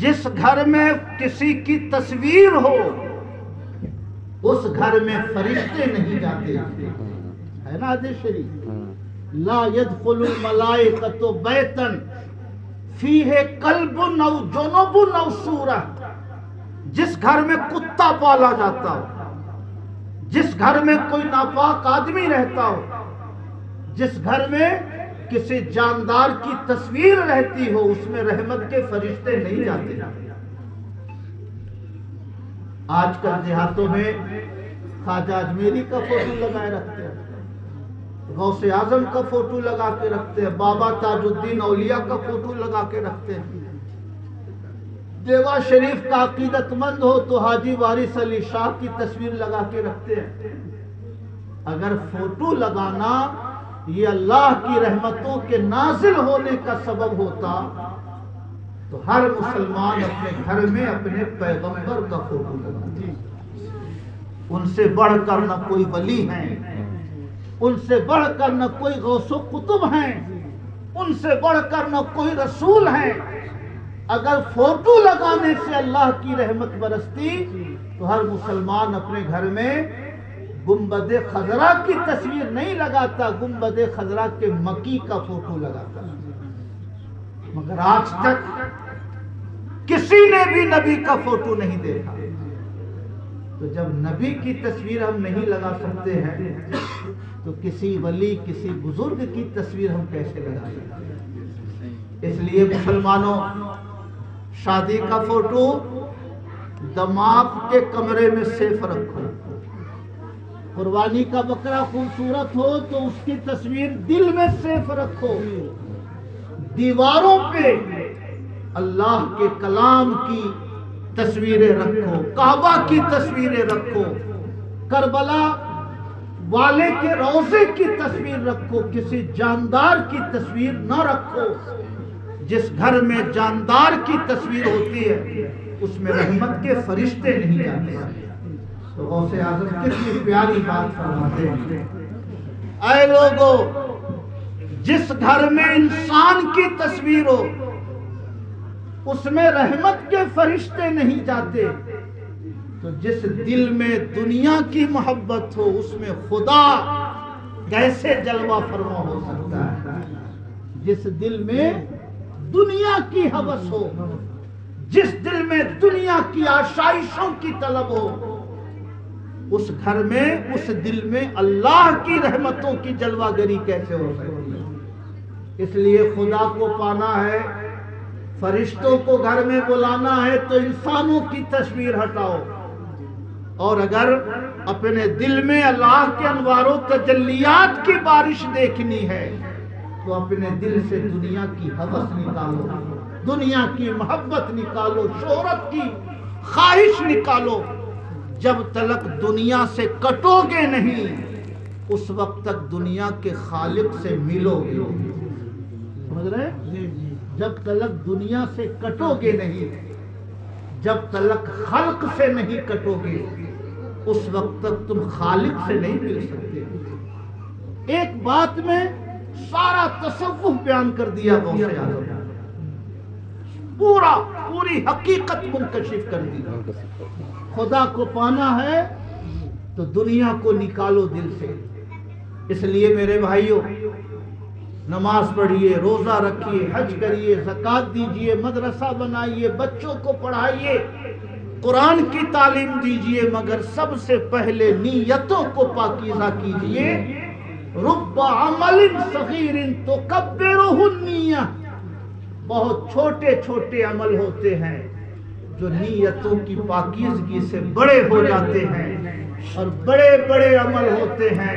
جس گھر میں کسی کی تصویر ہو اس گھر میں فرشتے نہیں جاتے۔ ہے نا حدیث شریف، لا يدخل الملائکۃ بیتا فیہ کلب او جنب او سورہ، جس گھر میں کتا پالا جاتا ہو، جس گھر میں کوئی ناپاک آدمی رہتا ہو، جس گھر میں کسی جاندار کی تصویر رہتی ہو، اس میں رحمت کے فرشتے نہیں جاتے۔ آج کل دیہاتوں میں خواجہ اجمیری کا فوٹو لگائے رکھتے ہیں، غوث اعظم کا فوٹو لگا کے رکھتے ہیں، بابا تاج الدین اولیاء کا فوٹو لگا کے رکھتے ہیں۔ دیوا شریف کا عقیدت مند ہو تو حاجی وارث علی شاہ کی تصویر لگا کے رکھتے ہیں۔ اگر فوٹو لگانا یہ اللہ کی رحمتوں کے نازل ہونے کا سبب ہوتا تو ہر مسلمان اپنے گھر میں اپنے پیغمبر کا فوٹو لگاتے۔ ان سے بڑھ کر نہ کوئی ولی ہیں، ان سے بڑھ کر نہ کوئی غوث و قطب ہیں، ان سے بڑھ کر نہ کوئی رسول ہیں۔ اگر فوٹو لگانے سے اللہ کی رحمت برستی تو ہر مسلمان اپنے گھر میں گنبد خضرا کی تصویر نہیں لگاتا، گنبد خضرا کے مکی کا فوٹو لگاتا۔ مگر آج تک کسی نے بھی نبی کا فوٹو نہیں دیکھا، تو جب نبی کی تصویر ہم نہیں لگا سکتے ہیں تو کسی ولی کسی بزرگ کی تصویر ہم کیسے لگا سکتے ہیں؟ اس لیے مسلمانوں، شادی کا فوٹو دماغ کے کمرے میں سیف رکھو، قربانی کا بکرا خوبصورت ہو تو اس کی تصویر دل میں سیف رکھو، دیواروں پہ اللہ کے کلام کی تصویریں رکھو، کعبہ کی تصویریں رکھو، کربلا والے کے روضے کی تصویر رکھو، کسی جاندار کی تصویر نہ رکھو۔ جس گھر میں جاندار کی تصویر ہوتی ہے اس میں رحمت کے فرشتے نہیں جاتے۔ تو غوث اعظم کتنی پیاری بات فرماتے ہیں، اے لوگو، جس گھر میں انسان کی تصویر ہو اس میں رحمت کے فرشتے نہیں جاتے، تو جس دل میں دنیا کی محبت ہو اس میں خدا کیسے جلوہ فرما ہو سکتا ہے؟ جس دل میں دنیا کی ہوس ہو، جس دل میں دنیا کی آشائشوں کی طلب ہو، اس گھر میں، اس دل میں اللہ کی رحمتوں کی جلوہ گری کیسے ہو سکتی ہے؟ اس لیے خدا کو پانا ہے، فرشتوں کو گھر میں بلانا ہے تو انسانوں کی تصویر ہٹاؤ، اور اگر اپنے دل میں اللہ کے انوار و تجلیات کی بارش دیکھنی ہے تو اپنے دل سے دنیا کی ہوس نکالو، دنیا کی محبت نکالو، شہرت کی خواہش نکالو۔ جب تلک دنیا سے کٹو گے نہیں اس وقت تک دنیا کے خالق سے ملو گے۔ سمجھ رہے ہیں؟ جب تلک دنیا سے کٹو گے نہیں، جب تلک خلق سے نہیں کٹو گے اس وقت تک تم خالق سے نہیں مل سکتے۔ ایک بات میں سارا تصوف بیان کر دیا غوث اعظم، پوری حقیقت منکشف کر دی۔ خدا کو پانا ہے تو دنیا کو نکالو دل سے۔ اس لیے میرے بھائیوں، نماز پڑھیے، روزہ رکھیے، حج کریے، زکوٰۃ دیجیے، مدرسہ بنائیے، بچوں کو پڑھائیے، قرآن کی تعلیم دیجیے، مگر سب سے پہلے نیتوں کو پاکیزہ کیجیے۔ رب عمل صغیر تکبرہ النیہ، بہت چھوٹے چھوٹے عمل ہوتے ہیں جو نیتوں کی پاکیزگی سے بڑے ہو جاتے ہیں، اور بڑے بڑے عمل ہوتے ہیں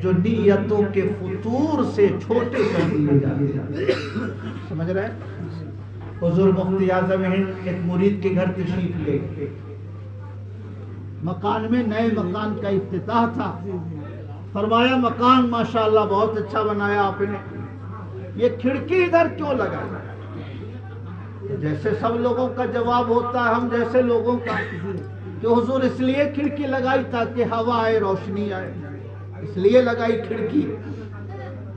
جو نیتوں کے فطور سے چھوٹے کر دیے جاتے ہیں۔ سمجھ رہے ہیں؟ حضور مفتی اعظم ہند ایک مرید کے گھر تشریف لے گئے، مکان میں نئے مکان کا افتتاح تھا، فرمایا مکان ماشاءاللہ بہت اچھا بنایا آپ نے، یہ کھڑکی ادھر کیوں لگائی؟ جیسے سب لوگوں کا جواب ہوتا ہے، ہم جیسے لوگوں کا، کہ حضور اس لیے کھڑکی لگائی تاکہ ہوا آئے، روشنی آئے، اس لیے لگائی کھڑکی۔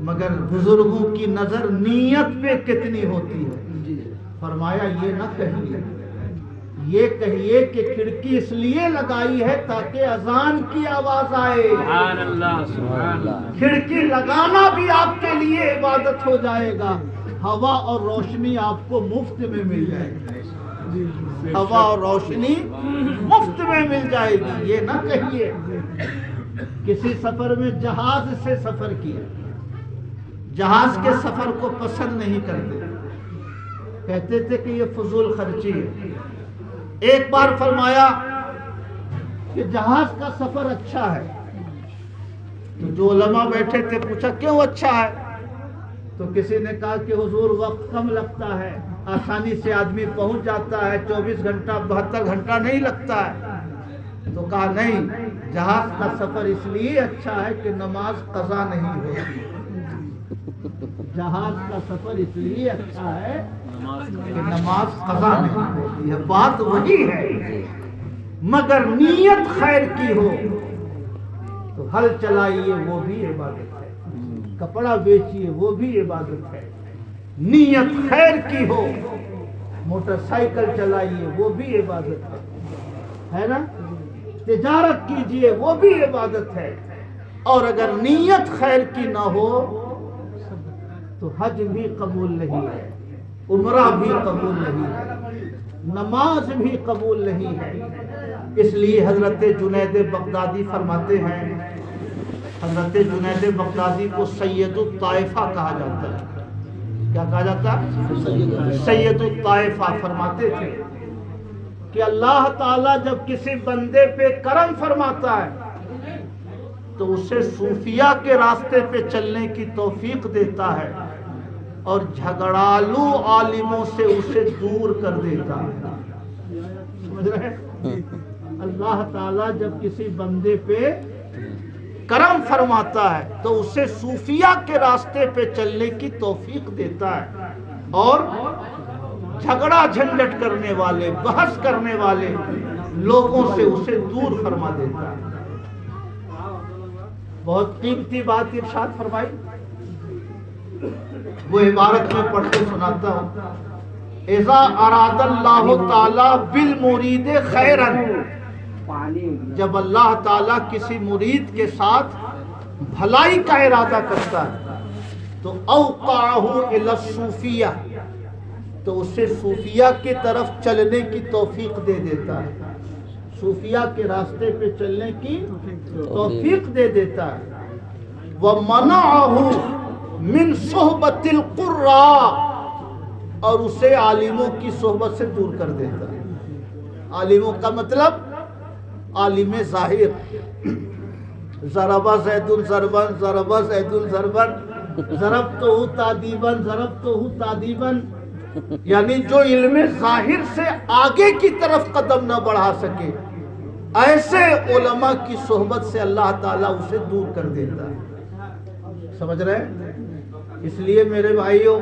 مگر بزرگوں کی نظر نیت پہ کتنی ہوتی ہے؟ فرمایا یہ نہ کہیے، یہ کہیے کہ کھڑکی اس لیے لگائی ہے تاکہ اذان کی آواز آئے. سبحان اللہ سبحان اللہ. کھڑکی لگانا بھی آپ کے لیے عبادت ہو جائے گا. ہوا اور روشنی آپ کو مفت میں مل جائے گی. ہوا اور روشنی مفت میں مل جائے گی. یہ نہ کہیے کسی سفر میں جہاز سے سفر کیا, جہاز کے سفر کو پسند نہیں کرتے, کہتے تھے کہ یہ فضول خرچی ہے. ایک بار فرمایا کہ جہاز کا سفر اچھا ہے, تو جو علماء بیٹھے تھے پوچھا کیوں اچھا ہے؟ تو کسی نے کہا کہ حضور وقت کم لگتا ہے, آسانی سے آدمی پہنچ جاتا ہے, 24 گھنٹہ 72 گھنٹہ نہیں لگتا ہے. تو کہا نہیں, جہاز کا سفر اس لیے اچھا ہے کہ نماز قضا نہیں ہوتی. جہاز کا سفر اس لیے اچھا ہے کہ نماز قضا نہیں ہوتی ہے. بات وہی ہے, مگر نیت خیر کی ہو تو ہل چلائیے وہ بھی عبادت ہے, کپڑا بیچیے وہ بھی عبادت ہے. نیت خیر کی ہو, موٹر سائیکل چلائیے وہ بھی عبادت ہے نا. تجارت کیجیے وہ بھی عبادت ہے. اور اگر نیت خیر کی نہ ہو تو حج بھی قبول نہیں ہے, عمرہ بھی قبول نہیں ہے, نماز بھی قبول نہیں ہے. اس لیے حضرت جنید بغدادی فرماتے ہیں, حضرت جنید بغدادی کو سید الطائفہ کہا جاتا ہے. کیا کہا جاتا ہے؟ سید الطائفہ. فرماتے تھے کہ اللہ تعالیٰ جب کسی بندے پہ کرم فرماتا ہے تو اسے صوفیہ کے راستے پہ چلنے کی توفیق دیتا ہے اور جھگڑالو عالموں سے اسے دور کر دیتا ہے. سمجھ رہے ہیں؟ اللہ تعالیٰ جب کسی بندے پہ کرم فرماتا ہے تو اسے صوفیہ کے راستے پہ چلنے کی توفیق دیتا ہے اور جھگڑا جھنجٹ کرنے والے, بحث کرنے والے لوگوں سے اسے دور فرما دیتا ہے. بہت قیمتی بات ارشاد فرمائی, وہ عبارت میں پڑھ کے سناتا ہوں. اذا اراد اللہ تعالی بالمرید خیرا, جب اللہ تعالیٰ کسی مرید کے ساتھ بھلائی کا ارادہ کرتا ہے تو اوقعہ الی الصوفیہ, تو اسے صوفیہ کی طرف چلنے کی توفیق دے دیتا ہے, صوفیہ کے راستے پہ چلنے کی توفیق دے دیتا ہے. وَمَنَعَهُ مِنْ صُحْبَةِ الْقُرَّى, اور اسے عالموں کی صحبت سے دور کر دیتا ہے. عالموں کا مطلب عالم ظاہر, ضرب زید ضربا, ضرب زید ضربا, ضربتہ تعذیبا, ضربتہ تعذیبا, یعنی جو علم ظاہر سے آگے کی طرف قدم نہ بڑھا سکے, ایسے علماء کی صحبت سے اللہ تعالیٰ اسے دور کر دیتا ہے. سمجھ رہے ہیں؟ اس لیے میرے بھائیوں,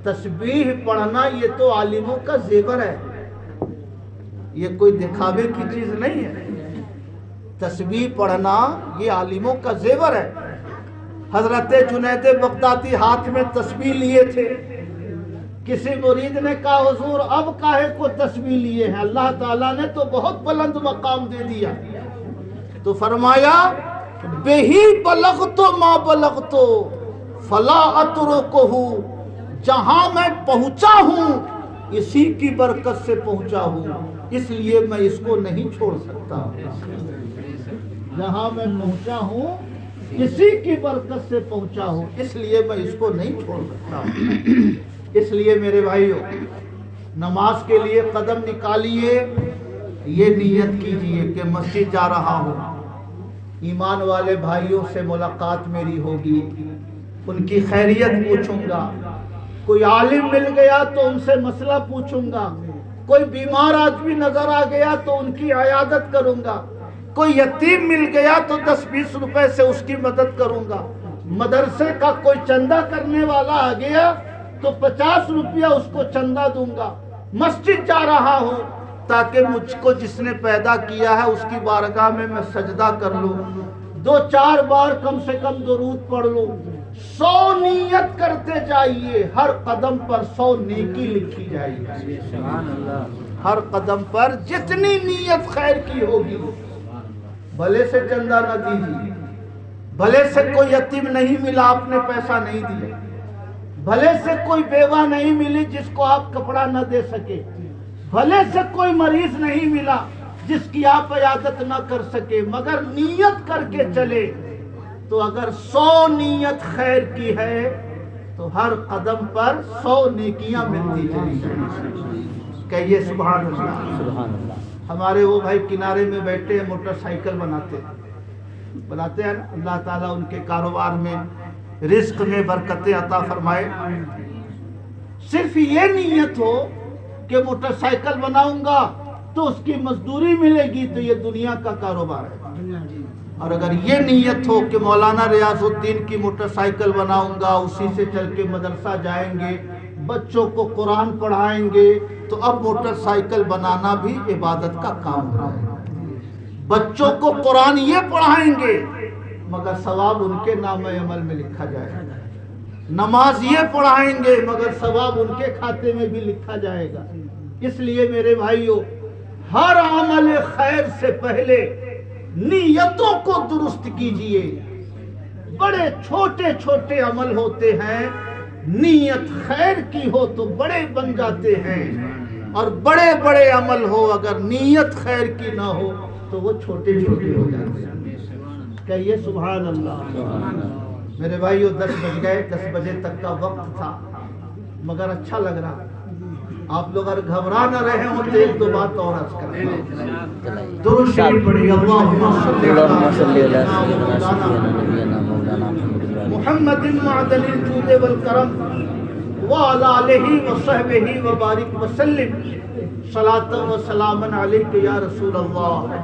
تسبیح پڑھنا یہ تو عالموں کا زیور ہے, یہ کوئی دکھاوے کی چیز نہیں ہے. تسبیح پڑھنا یہ عالموں کا زیور ہے. حضرت جنید بغدادی ہاتھ میں تسبیح لیے تھے. کسی مرید نے کہا حضور اب کاہے کو تسبیح لیے ہیں, اللہ تعالیٰ نے تو بہت بلند مقام دے دیا. تو فرمایا بہی بلغت ما بلغت فلا اترکہ, جہاں میں پہنچا ہوں اسی کی برکت سے پہنچا ہوں, اس لیے میں اس کو نہیں چھوڑ سکتا. جہاں میں پہنچا ہوں کسی کی برکت سے پہنچا ہوں, اس لیے میں اس کو نہیں چھوڑ سکتا. اس لیے میرے بھائیوں, نماز کے لیے قدم نکالیے, یہ نیت کیجئے کہ مسجد جا رہا ہوں, ایمان والے بھائیوں سے ملاقات میری ہوگی, ان کی خیریت پوچھوں گا, کوئی عالم مل گیا تو ان سے مسئلہ پوچھوں گا, کوئی بیمار آدمی نظر آ گیا تو ان کی عیادت کروں گا, کوئی یتیم مل گیا تو 10-20 روپے سے اس کی مدد کروں گا, مدرسے کا کوئی چندہ کرنے والا آ گیا تو 50 روپیہ اس کو چندہ دوں گا. مسجد جا رہا ہوں تاکہ مجھ کو جس نے پیدا کیا ہے اس کی بارگاہ میں سجدہ کر لوں, 2-4 بار کم سے کم درود پڑھ لوں. 100 نیت کرتے جائیے, ہر قدم پر 100 نیکی لکھی جائے گی. سبحان اللہ. ہر قدم پر جتنی نیت خیر کی ہوگی، بھلے سے چندہ نہ دیجیے، بھلے سے کوئی یتیم نہیں ملا آپ نے پیسہ نہیں دیا، بھلے سے کوئی بیوہ نہیں ملی جس کو آپ کپڑا نہ دے سکے، بھلے سے کوئی مریض نہیں ملا جس کی آپ عیادت نہ کر سکے، مگر نیت کر کے چلے تو اگر 100 نیت خیر کی ہے تو ہر قدم پر 100 نیکیاں ملتی چلی جائیں۔ کہیے سبحان اللہ۔ سبحان اللہ۔ ہمارے وہ بھائی کنارے میں بیٹھے ہیں، موٹر سائیکل بناتے ہیں، اللہ تعالیٰ ان کے کاروبار میں رزق میں برکتیں عطا فرمائے۔ صرف یہ نیت ہو کہ موٹر سائیکل بناؤں گا تو اس کی مزدوری ملے گی تو یہ دنیا کا کاروبار ہے، اور اگر یہ نیت ہو کہ مولانا ریاض الدین کی موٹر سائیکل بناؤں گا، اسی سے چل کے مدرسہ جائیں گے، بچوں کو قرآن پڑھائیں گے، تو اب موٹر سائیکل بنانا بھی عبادت کا کام ہے۔ بچوں کو قرآن یہ پڑھائیں گے مگر ثواب ان کے نام عمل میں لکھا جائے گا، نماز یہ پڑھائیں گے مگر ثواب ان کے کھاتے میں بھی لکھا جائے گا۔ اس لیے میرے بھائیوں، ہر عمل خیر سے پہلے نیتوں کو درست کیجئے۔ بڑے چھوٹے چھوٹے عمل ہوتے ہیں، نیت خیر کی ہو تو بڑے بن جاتے ہیں، اور بڑے بڑے عمل ہو اگر نیت خیر کی نہ ہو تو وہ چھوٹے چھوٹے ہو جاتے ہیں۔ کہیے سبحان اللہ۔ میرے بھائیو 10 بج گئے، 10 بجے تک کا وقت تھا، مگر اچھا لگ رہا۔ آپ لوگ اگر گھبرا نہ رہے ہوں تو ایک دو بات اور عرض کریں۔ درود شریف پڑھیے، اللہم صلی علی سیدنا محمد معدن الجود والکرم وعلی آلہ وصحبہ وبارک وسلم صلاۃ و سلام علیک یا رسول اللہ۔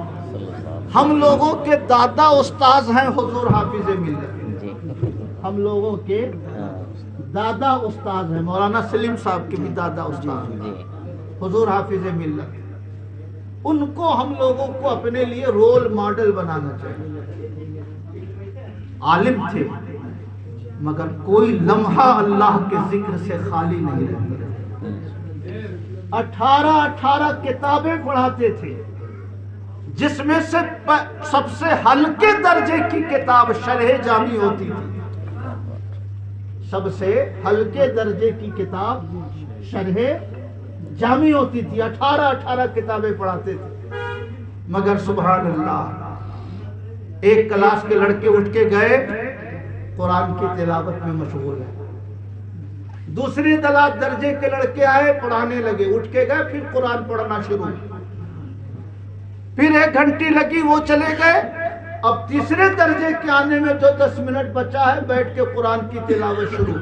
ہم لوگوں کے دادا استاذ ہیں حضور حافظ ملت، ہم لوگوں کے دادا استاذ ہیں، مولانا سلیم صاحب کے بھی دادا استاذ ہیں حضور حافظ ملت۔ ان کو ہم لوگوں کو اپنے لیے رول ماڈل بنانا چاہیے۔ عالم تھے مگر کوئی لمحہ اللہ کے ذکر سے خالی نہیں رہتے۔ 18 کتابیں پڑھاتے تھے، جس میں سے سب سے ہلکے درجے کی کتاب شرح جامی ہوتی تھی۔ سب سے ہلکے درجے کی کتاب شرح جامی ہوتی تھی۔ 18 کتابیں پڑھاتے تھے، مگر سبحان اللہ، ایک کلاس کے لڑکے اٹھ کے گئے قرآن کی تلاوت میں مشغول ہے، دوسری درجے کے لڑکے آئے پڑھانے لگے، اٹھ کے گئے پھر قرآن پڑھنا شروع، پھر 1 گھنٹی لگی وہ چلے گئے، اب تیسرے درجے کے آنے میں جو 10 منٹ بچا ہے بیٹھ کے قرآن کی تلاوت شروع۔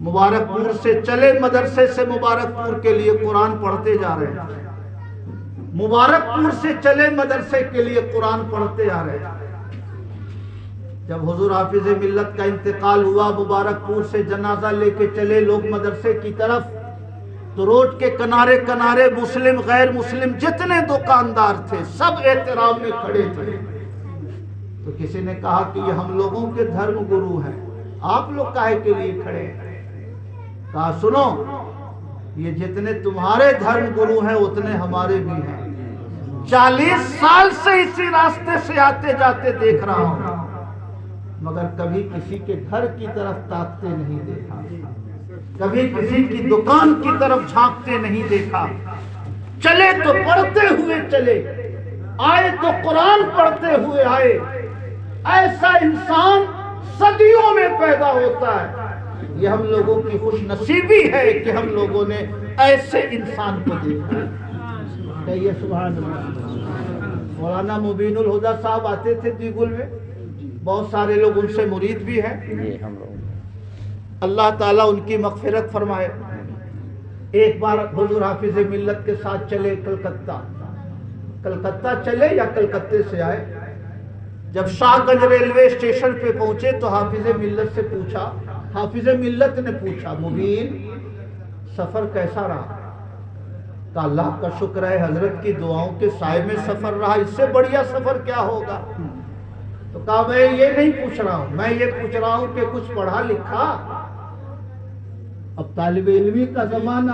مبارک پور سے چلے مدرسے سے مبارک پور کے لیے قرآن پڑھتے جا رہے ہیں، مبارک پور سے چلے مدرسے کے لیے قرآن پڑھتے آ رہے ہیں۔ جب حضور حافظ ملت کا انتقال ہوا، مبارک پور سے جنازہ لے کے چلے لوگ مدرسے کی طرف، تو روڈ کے کنارے کنارے مسلم غیر مسلم جتنے دکاندار تھے سب احترام میں کھڑے تھے۔ تو کسی نے کہا کہ یہ ہم لوگوں کے دھرم گرو ہیں، آپ لوگ کاہے کے لیے کھڑے ہیں؟ کہا سنو، یہ جتنے تمہارے دھرم گرو ہیں اتنے ہمارے بھی ہیں، 40 سال سے اسی راستے سے آتے جاتے دیکھ رہا ہوں، مگر کبھی کسی کے گھر کی طرف تاکتے نہیں دیکھا، کبھی کسی کی دکان کی طرف جھانکتے نہیں دیکھا۔ چلے تو پڑھتے ہوئے چلے، آئے تو قرآن پڑھتے ہوئے آئے۔ ایسا انسان صدیوں میں پیدا ہوتا ہے، یہ ہم لوگوں کی خوش نصیبی ہے کہ ہم لوگوں نے ایسے انسان کو دیکھا۔ کہیے سبحان اللہ۔ مولانا مبین الہدا صاحب آتے تھے دیگل میں، بہت سارے لوگ ان سے مرید بھی ہیں، اللہ تعالیٰ ان کی مغفرت فرمائے۔ ایک بار حضور حافظ ملت کے ساتھ چلے کلکتہ چلے یا کلکتے سے آئے، جب شاہ گنج ریلوے اسٹیشن پہ پہنچے تو حافظ ملت سے پوچھا، حافظ ملت نے پوچھا مبین سفر کیسا رہا؟ کہ اللہ کا شکر ہے حضرت کی دعاؤں کے سائے میں سفر رہا، اس سے بڑھیا سفر کیا ہوگا؟ تو کہا میں یہ نہیں پوچھ رہا ہوں، میں یہ پوچھ رہا ہوں کہ کچھ پڑھا لکھا؟ اب طالب علمی کا زمانہ،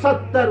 70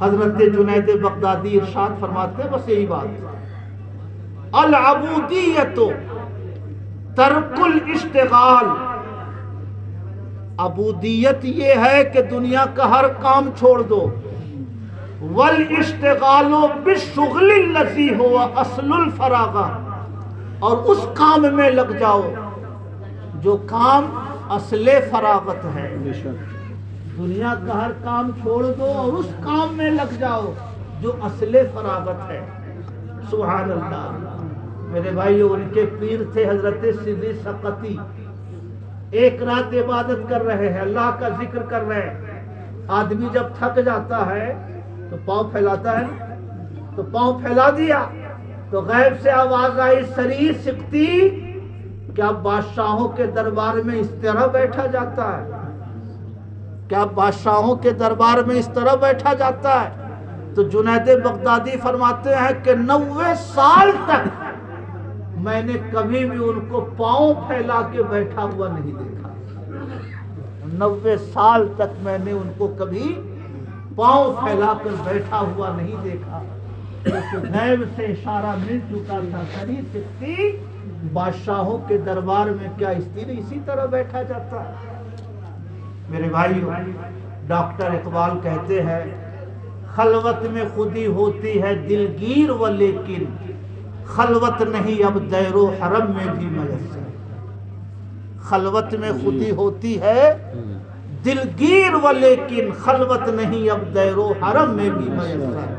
حضرت جنید بغدادی ارشاد فرماتے ہیں بس یہی بات، العبودیت ترک الاشتغال، عبودیت یہ ہے کہ دنیا کا ہر کام چھوڑ دو، والاشتغال بالشغل الذی هو اصل الفراغ، اور اس کام میں لگ جاؤ جو کام اصل فراغت ہے۔ دنیا کا ہر کام چھوڑ دو اور اس کام میں لگ جاؤ جو اصل فراغت ہے۔ سبحان اللہ۔ میرے بھائی ان کے پیر تھے حضرت سیدی سقطی، ایک رات عبادت کر رہے ہیں، اللہ کا ذکر کر رہے ہیں، آدمی جب تھک جاتا ہے تو پاؤں پھیلاتا ہے نا، تو پاؤں پھیلا دیا تو غیب سے آواز آئی، سری سکتی، کیا بادشاہوں کے دربار میں اس طرح بیٹھا جاتا ہے؟ کیا بادشاہوں کے دربار میں اس طرح بیٹھا جاتا ہے؟ تو جنید بغدادی فرماتے ہیں کہ 90 سال تک میں نے کبھی بھی ان کو پاؤں پھیلا کے بیٹھا ہوا نہیں دیکھا۔ 90 سال تک میں نے ان کو کبھی پاؤں پھیلا کر بیٹھا ہوا نہیں دیکھا۔ غیب سے اشارہ مل چکا تھا، سری سکتی، بادشاہوں کے دربار میں کیا اسی طرح بیٹھا جاتا ہے؟ میرے بھائیو، ڈاکٹر اقبال کہتے ہیں خلوت میں خودی ہوتی ہے دلگیر و لیکن خلوت نہیں اب دیر و حرم میں بھی میسر۔ خلوت میں خودی ہوتی ہے دلگیر و لیکن خلوت نہیں اب دیر و حرم میں بھی میسر۔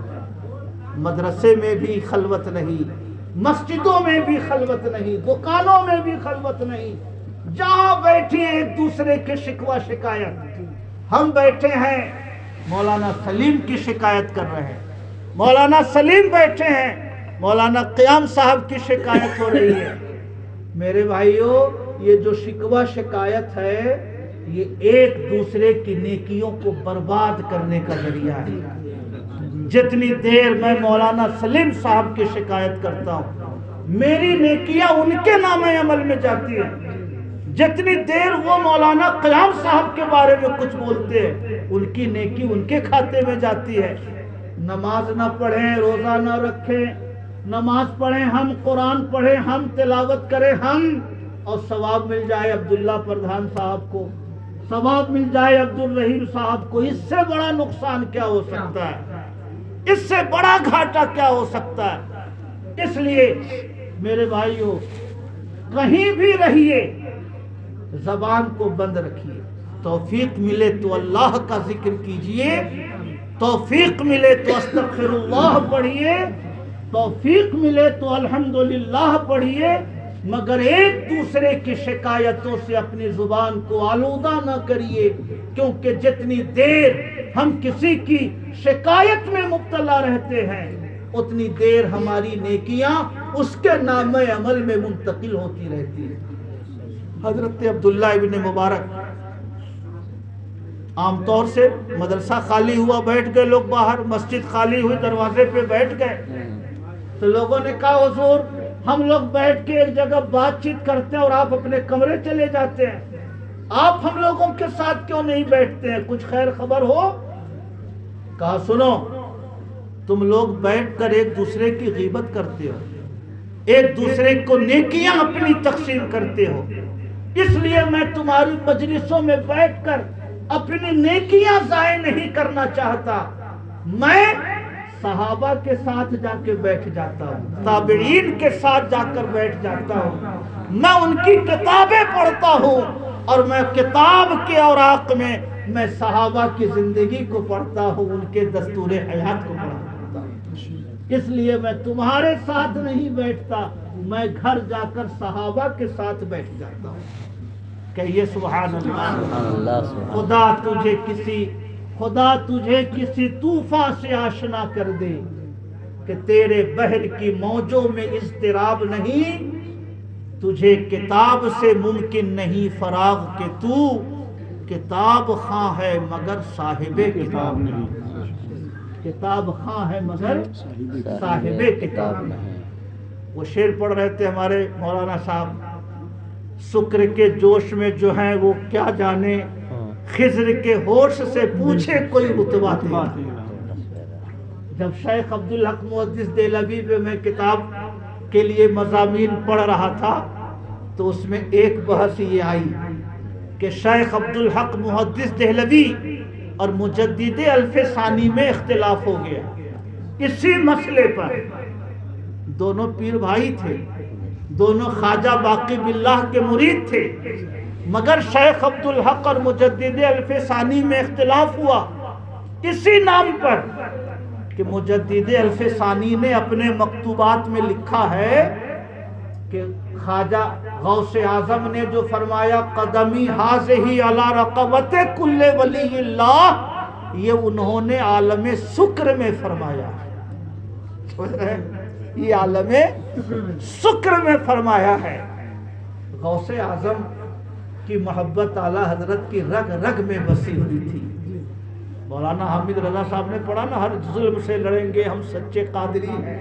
مدرسے میں بھی خلوت نہیں، مسجدوں میں بھی خلوت نہیں، دکانوں میں بھی خلوت نہیں، جہاں بیٹھے ایک دوسرے کے شکوہ شکایت۔ ہم بیٹھے ہیں مولانا سلیم کی شکایت کر رہے ہیں، مولانا سلیم بیٹھے ہیں مولانا قیام صاحب کی شکایت ہو رہی ہے۔ میرے بھائیوں، یہ جو شکوہ شکایت ہے یہ ایک دوسرے کی نیکیوں کو برباد کرنے کا ذریعہ ہے۔ جتنی دیر میں مولانا سلیم صاحب کی شکایت کرتا ہوں میری نیکیاں ان کے نام عمل میں جاتی ہیں، جتنی دیر وہ مولانا قیام صاحب کے بارے میں کچھ بولتے ہیں ان کی نیکی ان کے کھاتے میں جاتی ہے۔ نماز نہ پڑھیں، روزہ نہ رکھیں، نماز پڑھیں ہم، قرآن پڑھیں ہم، تلاوت کریں ہم، اور ثواب مل جائے عبداللہ پردھان صاحب کو، ثواب مل جائے عبد الرحیم صاحب کو، اس سے بڑا نقصان کیا ہو سکتا ہے؟ اس سے بڑا گھاٹا کیا ہو سکتا ہے؟ اس لیے میرے بھائیوں، کہیں بھی رہیے زبان کو بند رکھیے، توفیق ملے تو اللہ کا ذکر کیجئے، توفیق ملے تو استغفر اللہ پڑھیے، توفیق ملے تو الحمدللہ پڑھیے، مگر ایک دوسرے کی شکایتوں سے اپنی زبان کو آلودہ نہ کریے، کیونکہ جتنی دیر ہم کسی کی شکایت میں مبتلا رہتے ہیں اتنی دیر ہماری نیکیاں اس کے نام عمل میں منتقل ہوتی رہتی ہیں۔ حضرت عبداللہ ابن مبارک عام طور سے مدرسہ خالی ہوا بیٹھ گئے لوگ باہر، مسجد خالی ہوئی دروازے پہ بیٹھ گئے، تو لوگوں نے کہا حضور ہم لوگ بیٹھ کے ایک جگہ بات چیت کرتے ہیں اور آپ اپنے کمرے چلے جاتے ہیں، آپ ہم لوگوں کے ساتھ کیوں نہیں بیٹھتے ہیں؟ کچھ خیر خبر ہو؟ کہا سنو، تم لوگ بیٹھ کر ایک دوسرے کی غیبت کرتے ہو، ایک دوسرے کو نیکیاں اپنی تقسیم کرتے ہو، اس لیے میں تمہاری مجلسوں میں بیٹھ کر اپنی نیکیاں ضائع نہیں کرنا چاہتا، میں صحابہ کے ساتھ جا کے بیٹھ جاتا ہوں، تابعین کے ساتھ جا کر بیٹھ جاتا ہوں، میں ان کی کتابیں پڑھتا ہوں، اور میں کتاب کے اوراق میں صحابہ کی زندگی کو پڑھتا ہوں، ان کے دستور حیات کو پڑھتا ہوں، اس لیے میں تمہارے ساتھ نہیں بیٹھتا، میں گھر جا کر صحابہ کے ساتھ بیٹھ جاتا ہوں۔ کہیے سبحان اللہ۔ خدا تجھے کسی طوفان سے آشنا کر دے کہ تیرے بحر کی موجوں میں اضطراب نہیں، تجھے کتاب سے ممکن نہیں فراغ کہ تو کتاب خواں ہے مگر صاحب کتاب نہیں، کتاب خواں ہے مگر صاحب کتاب نہیں۔ وہ شعر پڑھ رہے تھے ہمارے مولانا صاحب، سکر کے جوش میں جو ہیں وہ کیا جانے، خضر کے ہوش سے پوچھے کوئی رتبہ تیرا۔ جب شیخ عبدالحق محدث دہلوی پہ میں کتاب کے لیے مضامین پڑھ رہا تھا تو اس میں ایک بحث یہ آئی کہ شیخ عبدالحق محدث دہلوی اور مجدد الف ثانی میں اختلاف ہو گیا اسی مسئلے پر. دونوں پیر بھائی تھے, دونوں خواجہ باقی باللہ کے مرید تھے, مگر شیخ عبدالحق اور مجدد الف ثانی میں اختلاف ہوا اسی نام پر کہ مجدد الف ثانی نے اپنے مکتوبات میں لکھا ہے کہ خواجہ غوث اعظم نے جو فرمایا قدمی حاضہی علی رقبت کل ولی اللہ, یہ انہوں نے عالم سکر میں فرمایا. یہ عالم سکر میں فرمایا ہے. غوث اعظم کی محبت اعلی حضرت کی رگ رگ میں بسی ہوئی تھی. مولانا حامد رضا صاحب نے پڑھا نا, ہر ظلم سے لڑیں گے ہم سچے قادری ہیں,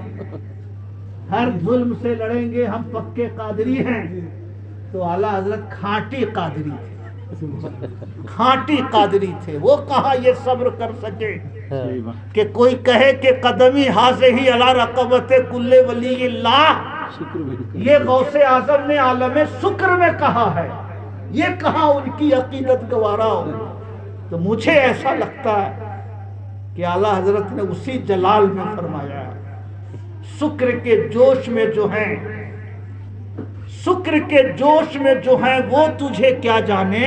ہر ظلم سے لڑیں گے ہم پکے قادری ہیں. تو اعلی حضرت کھاٹی قادری تھے, کھاٹی قادری تھے. وہ کہاں یہ صبر کر سکے کہ کوئی کہے کہ قدمی حاضہی علی رقبت کل ولی اللہ, یہ غوث اعظم نے عالم سکر میں کہا ہے, یہ کہاں ان کی عقیدت گوارا ہو. تو مجھے ایسا لگتا ہے کہ اعلی حضرت نے اسی جلال میں فرمایا ہے سکر کے جوش میں جو ہیں, سکر کے جوش میں جو ہیں وہ تجھے کیا جانے,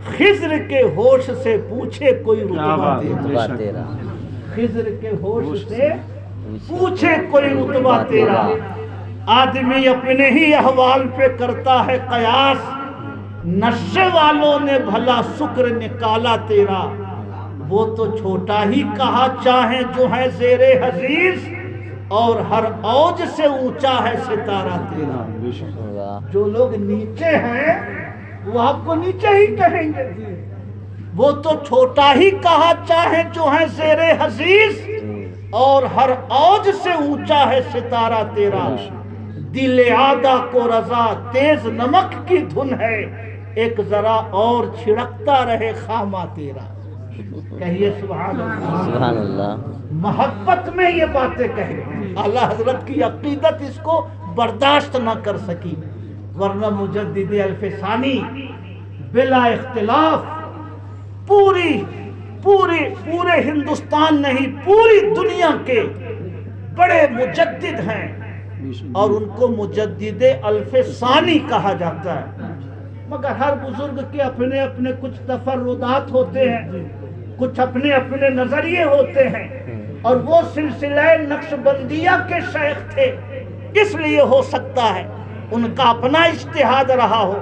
خضر کے ہوش سے پوچھے کوئی رتبہ تیرا. خضر کے ہوش سے پوچھے کوئی رتبہ تیرا. آدمی اپنے ہی احوال پہ کرتا ہے قیاس, نشے والوں نے بھلا سکر نکالا تیرا. وہ تو چھوٹا ہی کہا چاہیں جو ہے زیر حضیض, اور ہر اوج سے اونچا ہے ستارہ تیرا. جو لوگ نیچے ہیں وہ آپ کو نیچے ہی کہیں گے. وہ تو چھوٹا ہی کہا چاہیں جو ہے زیر حضیض, اور ہر اوج سے اونچا ہے ستارہ تیرا. دل عادہ کو رضا تیز نمک کی دھن ہے, ایک ذرا اور چھڑکتا رہے خامہ تیرا. کہیے سبحان اللہ. سبحان اللہ. محبت میں یہ باتیں کہے. اعلیٰ حضرت کی عقیدت اس کو برداشت نہ کر سکی, ورنہ مجدد الف ثانی بلا اختلاف پورے ہندوستان نہیں پوری دنیا کے بڑے مجدد ہیں, اور ان کو مجدد الف ثانی کہا جاتا ہے. مگر ہر بزرگ کے اپنے اپنے کچھ تفردات ہوتے ہیں, کچھ اپنے اپنے نظریے ہوتے ہیں, اور وہ سلسلہ نقش بندیہ کے شیخ تھے, اس لیے ہو سکتا ہے ان کا اپنا اجتہاد رہا ہو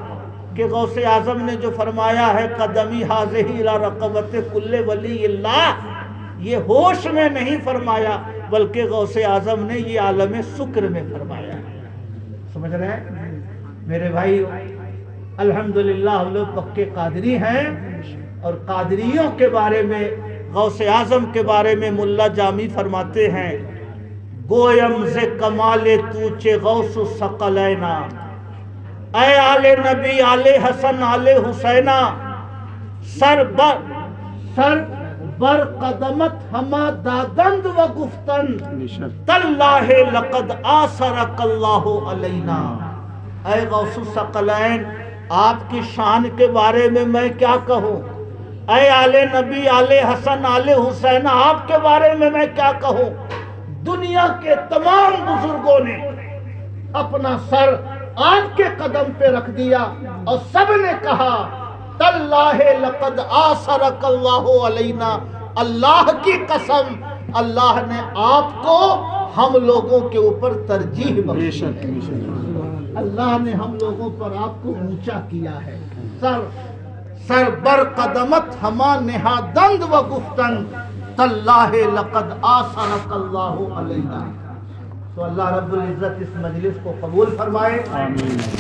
کہ غوث اعظم نے جو فرمایا ہے قدمی حاضہی الی رقبت کل ولی اللہ, یہ ہوش میں نہیں فرمایا بلکہ غوث اعظم نے یہ عالم سکر میں فرمایا. سمجھ رہے ہیں میرے بھائی؟ الحمدللہ ہم لوگ پکے قادری ہیں, اور قادریوں کے بارے میں, غوث اعظم کے بارے میں ملا جامی فرماتے ہیں گویم ز کمال توچے غوث الثقلینا, اے آل نبی آل حسن آل حسینہ, سر بر قدمت ہما دادند و گفتن تاللہ لقد آثرک اللہ علینا. اے غوث الثقلین, آپ کی شان کے بارے میں میں کیا کہوں, اے آل نبی آل حسن آل حسین آپ کے بارے میں کیا کہوں. دنیا کے تمام بزرگوں نے اپنا سر آپ کے قدم پہ رکھ دیا اور سب نے کہا تاللہ لقد آثرک اللہ علینا, اللہ کی قسم اللہ نے آپ کو ہم لوگوں کے اوپر ترجیح بخشی, اللہ نے ہم لوگوں پر آپ کو اونچا کیا ہے. سر بر قدمت ہما نہادند و گفتن تاللہ لقد آثرک اللہ علینا. تو اللہ رب العزت اس مجلس کو قبول فرمائے.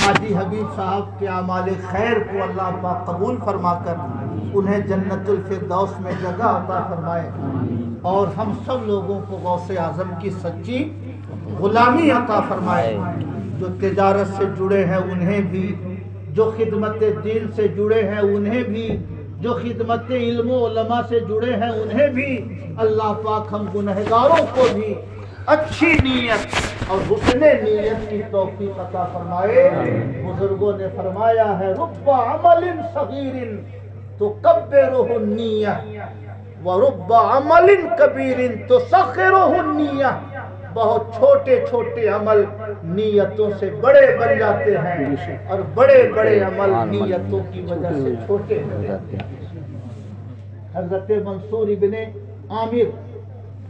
حاجی حبیب صاحب کے اعمال خیر کو اللہ پاک قبول فرما کر انہیں جنت الفردوس میں جگہ عطا فرمائے, اور ہم سب لوگوں کو غوث اعظم کی سچی غلامی عطا فرمائے. جو تجارت سے جڑے ہیں انہیں بھی, جو خدمت دین سے جڑے ہیں انہیں بھی, جو خدمت علم و علماء سے جڑے ہیں انہیں بھی اللہ پاک ہم گنہگاروں کو بھی اچھی نیت اور حسن نیت کی توفیق عطا فرمائے۔ بزرگوں نے فرمایا ہے رب عمل صغیر تکبرہ النیہ ورب عمل کبیر تسخرہ النیہ، بہت چھوٹے چھوٹے عمل نیتوں سے بڑے بن جاتے ہیں اور بڑے بڑے عمل نیتوں کی وجہ سے چھوٹے ہو جاتے ہیں۔ حضرت منصور ابن عامر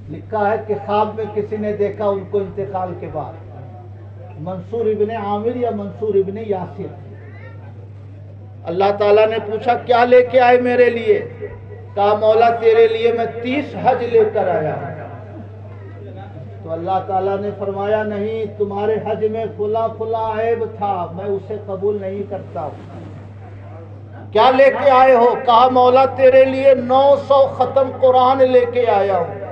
لکھا ہے کہ خواب میں کسی نے دیکھا ان کو انتقال کے بعد، منصور ابن عامر یا منصور ابن یاسر۔ اللہ تعالیٰ نے پوچھا کیا لے کے آئے میرے لیے؟ کہا مولا تیرے لیے میں 30 حج لے کر آیا ہوں۔ تو اللہ تعالیٰ نے فرمایا نہیں، تمہارے حج میں فلاں فلاں عیب تھا، میں اسے قبول نہیں کرتا ہوں۔ کیا لے کے آئے ہو؟ کہا مولا تیرے لیے 900 ختم قرآن لے کے آیا ہوں۔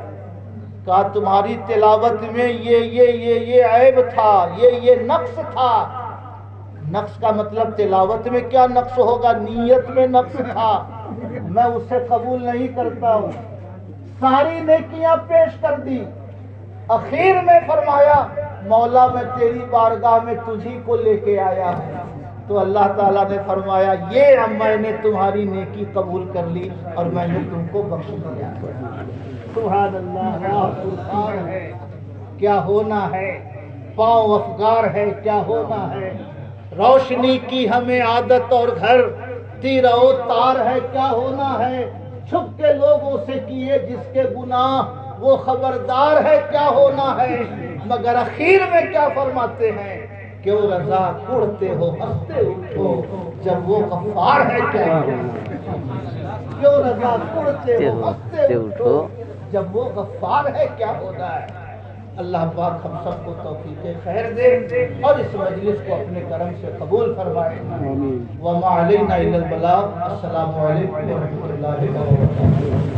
کہا تمہاری تلاوت میں یہ عیب تھا، یہ نقص تھا۔ نقص کا مطلب تلاوت میں کیا نقص ہوگا، نیت میں نقص تھا، میں اسے قبول نہیں کرتا ہوں۔ ساری نیکیاں پیش کر دی، اخیر میں فرمایا مولا میں تیری بارگاہ میں تجھی کو لے کے آیا ہوں۔ تو اللہ تعالیٰ نے فرمایا یہ میں نے تمہاری نیکی قبول کر لی اور میں نے تم کو بخش دیا۔ سبحان اللہ، سبحان ہے کیا ہونا ہے، پاؤں افگار ہے کیا ہونا ہے، روشنی کی ہمیں عادت اور گھر تیرہ و تار ہے کیا ہونا ہے، چھپ کے لوگوں سے کیے جس کے گناہ وہ خبردار ہے کیا ہونا ہے، مگر اخیر میں کیا فرماتے ہیں، کیوں رضا اڑتے ہو ہنستے اٹھو جب وہ غفار ہے کیا ہونا ہے، کیوں رضا اڑتے ہو ہنستے اٹھو جب وہ غفار ہے کیا ہونا ہے۔ اللہ پاک ہم سب کو توفیق خیر دے اور اس مجلس کو اپنے کرم سے قبول فرمائے۔ وما علینا الا البلاغ۔ السلام علیکم ورحمۃ اللہ وبرکاتہ۔